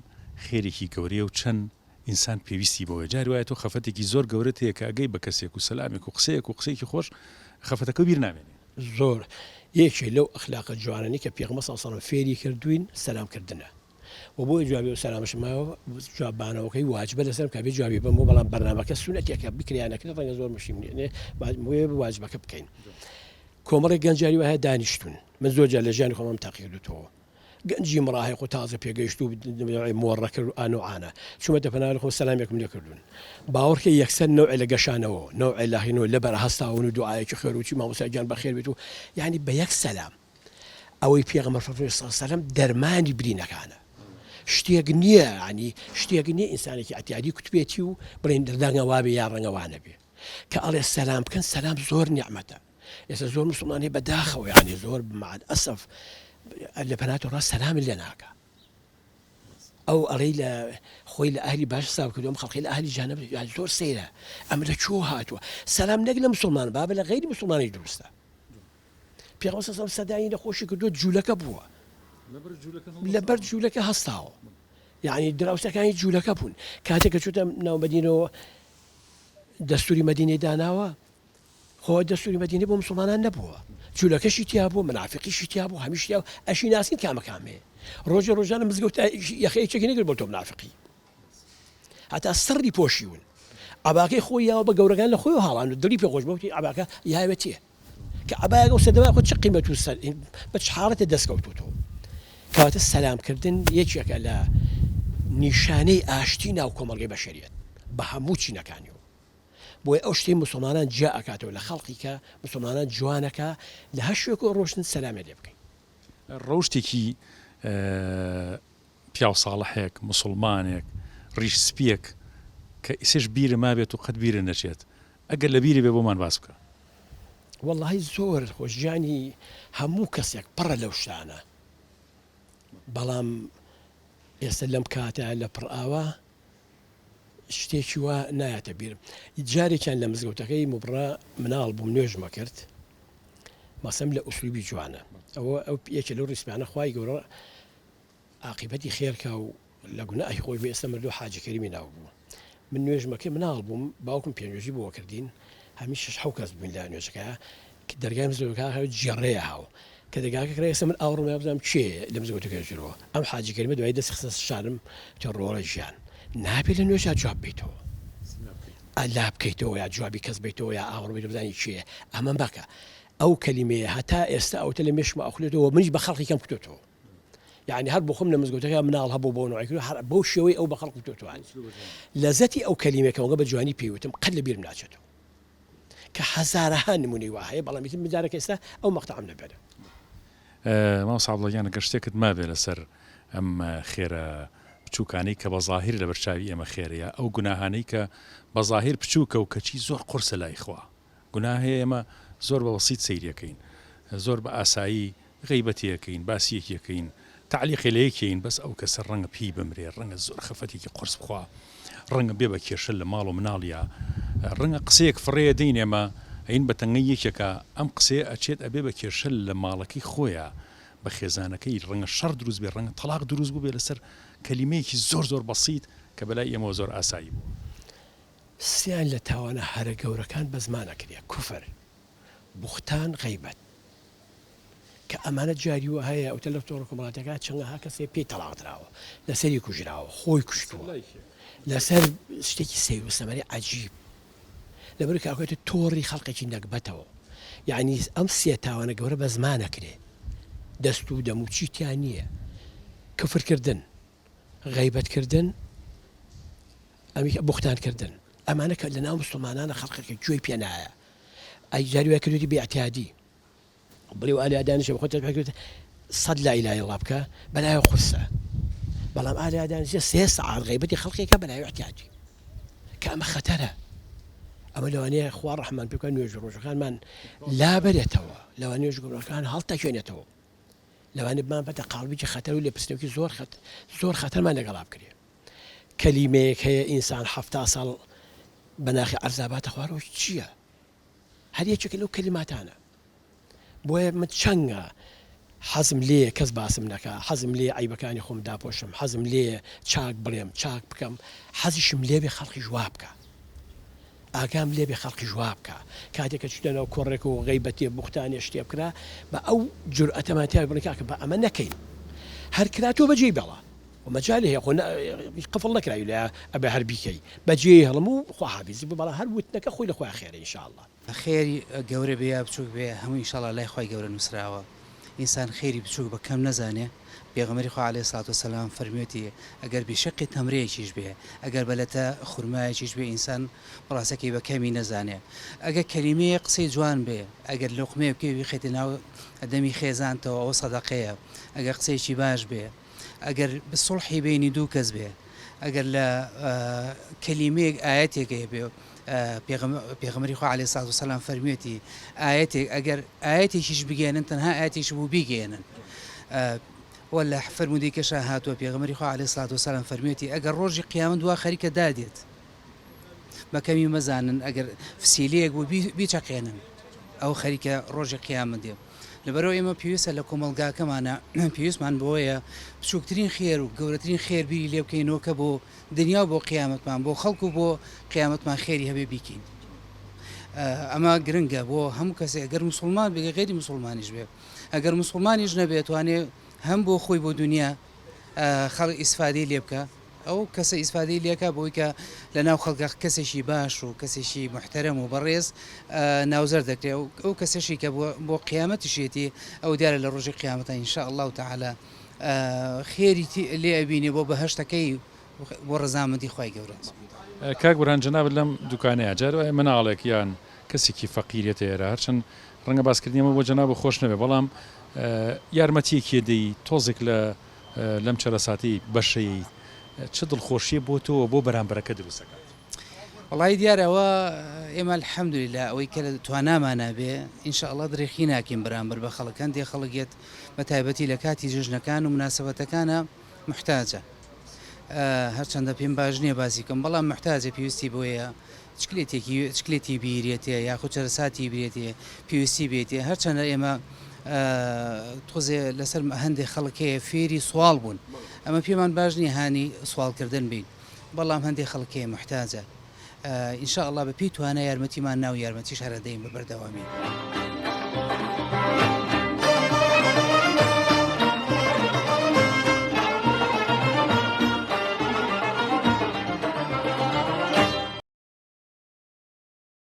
خێرێکی گەورەیە و چەند ئینسان پێویستی بەوە جاری وایە تۆ خەفەتێکی زۆر گەورەت هەیە کە ئەگەی بە کەسێک و سەلامێک و قسەیەک و قسەیەکی خۆش خەفەتەکە بیر نامێنێ زۆر یەکێ لەو ئەخلاقە جوانانی کە پێغمبەر صلی الله علیه و سلم فێری کردوین سەلامکردنە و بۆ جوابی و سەلامش ماوە جوابانەوەکەی واجبە لەسەر کە بێ جوابی بەم بەڵام بەرنامەکە سونەتێکە بکریانەکە ڕەنگە زۆر مشیم نیە واجبەکە بکەین کۆمەڵێک گەنجاری وایە دانیشتون من زۆر جار لە ژیانی خۆمم تاقیکردوتەوە گەنجی مڕاهق و تازە پێگەیشت و مۆڕەکرد و ئانوعانە چوومەتە پەناوی خۆ سەلامێکم لێکردوون باوەڕکە یەکسەر نەوعی لە گەشانەوە نەوعی لە هینەوە لەبەر هەستاون و دوعایەکی خێروچی مامۆستاگیان بەخێر بێت و یعنی بە یەک سەلام ئەوەی پێغەمبەر فەرمووی صلی الله علیه و سلم دەرمانی برینەکانە شتێک نییە ینی شتێک نییە ئینسانێکی ئەتیادی کوتبێتی و بڵێن دەردەنگەوا بێ یا ڕەنگەوانە بێ کە ئەڵێ سەلام بکەن سەلام زۆر نیعمەتە ئێستا زۆر مسلمانی بەداخەوە ینی زۆر بمعاد ئەسف لە پەنات و ڕاست سەلام لێ ناکە ئەو ئەڵەی لە خۆی لە ئاهلی باش ساو کردوم خەڵقی لە ئاهلی جانب زۆر سەیرە ئەمە لە چۆ هاتووە سەلام نەک لە مسلمان بابە لە غەیری مسلمانی دروستە پێغەمبەر صلی الله علیه و سلم سەدای نەخۆشی کردو جوولەکە بووە لەبەر جوولەکە هەستاوە یعنی دراوسەکانی جوولەکە بوون کاتێک کە چوتە ناو مەدینەوە دەستوری مەدینەی داناوە خۆ دەستوری مەدینە بۆ مسلمانان نەبووە جوولەکەشی تیا بوو منافقیشی تیا بوو هەمیش تیا ئەشی ناسین کامە کامێ ڕۆژە ڕۆژانە مزگەوت یەخەیەکی نەگرت بۆ تۆ منافقی هەتا سڕی پۆشیون ئەباکەی خۆی یاوە بە گەورەکان لە خۆی هاڵان و دڵی پێ خۆش بوتی ئەباکە یاوێتیە کە ئەبایەکە و سەدەما خۆ چ قیمەت و بە چ حاڵەتە دەستکەوتوتەوە کەواتە سەلامکردن یەکێکە لە نیشانەی ئاشتی ناو کۆمەڵگەی بەشەریەت بە هەموو چینەکانیەوە بۆی ئەو شتەی مسلمانان جا ئەکاتەوە لە خەڵقی کە مسلمانان جوانەکە لە هەر شوێک و ڕۆشتن سەلامێ لێ بکەین ڕۆشتێکی پیاو ساڵحێک مسلمانێک ڕیش سپیەک کە ئیسێش بیرە مابێت و قەت بیرە نەچێت ئەگەر لە بیری بێ بۆمان باس بکە واللهی زۆر خۆشیانی هەموو کەسێک پڕە لەو شتانە بەڵام ئێستا لەم کاتە لە پڕئاوە شتێکی وا نایەتە بیرم جارێکیان لە مزگەوتەکەی مبڕە مناڵ بووم نوێژمە کرد مەسەم لە ئوسلوبی جوانە ئەو یەکێ لەو ڕیسپانە خوای گەورە عاقبەتی خێرکە و لە گوناهی خۆی بێ ئێستا مردوو حاجی کەریمی ناو بوو من نوێژمەکەی مناڵ بووم باوکم پێنوێژی بۆ کردین هەمیش 6 کەس بووین لە نوێژەکە کە دەرگای مزگەوتەکە جێڕەیە هاو کە دەگاکە کرا ئێستا من ئاوڕم بزانم چێ لە مزگەوتەکە ژێرەوە ئەم حاجی کەریمە دوای دەست خستە شانم کە ڕۆڵە ژیان نابێت لە نوێژا جواب بیتەوە ئەلا بکەیتەوە یا جوابی کەس بیتەوە یا ئاوڕ بزانی چیە ئەمە بکە ئەو کەلیمەیە هەتا ئێستا ئەوتە لە مێشمە ئەخولێتەوە منیش بە خەڵقی کەم کتێتەوە یعنی هەر بۆ خۆم لە مزگەوتەکە مناڵ هەبوو بۆ نوعی کرد هەر بەو شێوەی ئەو بە خەڵق کتێتەوە لەزەتی ئەو کەلیمەکەوە بە جوانی پێیوتم قەت لە بیرم ناچێتەوە کە هەزارەها نمونەی وا هەیە بەڵام میتر مجارێک ئێستا ئەو مەقتەعم لەبێرە ماوەسا عەبدوڵڵاییانە گەشتێکت مابێ لەسەر ئەم خێرە بچووکانەی کە بە زاهیر لە بەرچاوی ئێمە خێرەیە ئەو گوناهانەی کە بە زاهیر بچووکە و کەچی زۆر قورسە لای خوا گوناهەیە ئێمە زۆر بە وەسیت سەیریەکەین زۆر بە ئاسایی غیبەتیەکەین باسیەکیەکەین تعلیقی لە یەکەین بەس ئەو کەسە ڕەنگە پێی بمرێ ڕەنگە زۆر خەفەتێکی قورس بخوا ڕەنگە بێ بە کێشە لە ماڵ و مناڵیا ڕەنگە قسەیەک فڕێ دەین ئێمە ئەین بە تەنگەی یەکێکە ئەم قسێ ئەچێت ئەبێ بە کێشە لە ماڵەکەی خۆیە بە خێزانەکەی ڕەنگە شەڕ دروست بێ ڕەنگە تەلاق دروست بوو بێ لەسەر کەلیمەیەکی زۆر بەسیت کە بەلای ئێمە زۆر ئاسایی بوو سیان لە تاوانە هەرە گەورەکان بە زمانەکرێ کوفر بوختان غیبەت کە ئەمانە جاری وە هەیە ئەوتە لە تۆڕ کۆمەڵاتەکە چەندەها کەسێ پێی تەلاقدراوە لەسەری کوژراوە خۆی کوشتووە لەسەر شتێکی سەیر و سەمەری عەجیب لەبەر کاکەوێتە تۆڕی خەڵقێکی نەکبەتەوە یعنی ئەم سێ تاوانە گەورە بە زمانەکرێ دەست و دەم و چیتیان نییە کفرکردن غیبەتکردن ئەمی بوختانکردن ئەمانە کە لە ناو مسلمانانە خەڵقێکی گوێی پێ نایە ئەی جاری وای کردوتی بێئتیادی بڵێ و ئالیا دانیشە بە خۆت پێکرد 100 لا ئیلاهە ئیڵڵا بکە بەلایەوە قورسە بەڵام ئالیا دانیشە 3 سەعات غیبەتی خەڵقێکە بەلایەوە احتیاجی کە ئەمە خەتەرە ئەمە لەوانەیە خوا ڕەحمان پێ بکە نوێژ ڕۆژەکانمان لا بەرێتەوە لەوانەیە نوێژ ڕۆژەکان هەڵتەکوێنێتەوە لەوانێ بمان بەتە قاڵبێکی خەتەر و لێپرسنەوەکی زۆر خەتەرمان لەگەڵا بکرێ کەلیمەیەک هەیە ئینسان 70 ساڵ بەناخی عەرزاباتە خوارەوە چییە؟ هەر یەکێکە لەو کەلیماتانە بۆیە من چەنگە حەزم لێ کەس باسم نەکە حەزم لێ عیبەکانی خۆم داپۆشم حەزم لێ چاک بڵێم چاک بکەم حەزیشم لێبێ خەڵقی جواب بکە ئاگام لێبێ خەڵقی جواب بکە کاتێکە چیتەنەوە کۆڕێک و غیبەتێ بوختانێ شتێ بکرا بە ئەو جورئەتەماتیای بڵێن کاکە بە ئەمە نەکەین هەر کراتۆ بەجێی بەڵە ومەجای هەیە خۆ قفڵ نەکراوی لە ئەبێ هەر بیکەی بەجێ هەڵم و خواحافیزی بەڵا هەر وتنەکە خۆی لەخوای خێرە ئینشاءالله خێری گەورە بێ یا بچووک بێ هەموو ئینشاءالله لای خۆی گەورە نووسراوە ئینسان خێری بچووک بە کەم نەزانێ پێغەمبەری خوا عەلەیهی سڵات وسەلام فەرموویەتی ئەگەر بێشەقی تەمرەیەکیش بێ ئەگەر بەلەتە خورمایەکیش بێ ئینسان ڕاستەکەی بە کەمی نەزانێ ئەگەر کەلیمەیە قسەی جوان بێ ئەگەر لوقمەیە بکەی بخێتە ناو دەمی خێزانتەوە ئەوە سەدەقەیە ئەگەر قسەیەکی باش بێ ئەگەر بسڵحی بینی دوو کەس بێ ئەگەر لە کەلیمەیەک ئاەتێکەیە بێ پێغەمبەری خوا عەلەیهی سڵات وسەلام فەرموویەتی ئاەتێک ئەگەر ئاەتێکیش بگێنن تەنها ئاەتێکیش بوو بیگێنن ولا فرمودی کەشا هاتووە پێغەمبەری خوا عەلەیهی سڵات وسەلام فەرموویەتی ئەگەر ڕۆژی قیامەت وا خەریکە دادێت بە کەمی مەزانن ئەگەر فسیلەیەک بوو بیچەقێنن ئەو خەریکە ڕۆژی قیامەت دێ لەبەرەوە ئێمە پێویستە لە کۆمەڵگاکەمانە پێویستمان بۆیە بچووکترین خێر و گەورەترین خێربیری لێ بکەینەوە کە بۆ دنیا و بۆ قیامەتمان بۆ خەڵک و بۆ قیامەتمان خێری هەبێ بیکەین ئەمە گرنگە بۆ هەموو کەسێک ئەگەر موسڵمان بێ غێری موسڵمانیش بێ ئەگەر موسڵمانیش نەبێت توانێ هەم بۆ خۆی بۆ دنیا خەڵک ئیسفادەی لێ بکە ئەو کەسە ئیسفادەی لێکە بۆی کە لە ناو خەڵکە کەسێکی باش و کەسێکی محتەرەم و بەڕێز ناوزەر دەکرێت ئەو کەسێکی کە بۆ قیامەتیشێتی ئەو دیارە لە ڕۆژی قیامەتە ئینشاءالله تعالى خێری لێ ئەبینێ بۆ بەهەشتەکەی بۆ ڕەزامەندی خوای گەورە. کاک بورهان جەناب لەم دوکانەیە جار مناڵێک یان کەسێکی فەقیرێتە ئێرە هەرچەند ڕەنگە باسکردنیەمە بۆ جەناب خۆش نەبێ بەڵام یارمەتیەکی دەی تۆزێک لەم چەرەساتی بەشەیە چ دڵخۆشیە بۆ تۆ بۆ بەرامبەرەکە دروستەکات؟ وڵی دیارەوە ئێمە الحەمدولله ئەوەی کە توانامانە بێ ئینشاءالله درێخی ناکەین بەرامبەر بە خەڵکان دێ خەڵکێت بە تایبەتی لە کاتی جژنەکان و مناسبەتەکانە محتاجە هەرچەندە پێم باش نییە باسی کەم بەڵام محتاجە پێویستی بۆیە چکلێتی بیرێتێ یاخود چەرەساتی بیرێتێ پێویستی بێتێ هەرچەندە ئێمە تۆزێ لەسەر هەندێک خەڵکەیە فێری سوال بوون ئەمە پێمان باش نییە هانی سوالکردن بین بەڵام هەندێک خەڵکەیە محتاجە ئینشاءالله بە پێی توانە یارمەتیمان ناو یارمەتیش هەرەدەین بە بەردەوامی.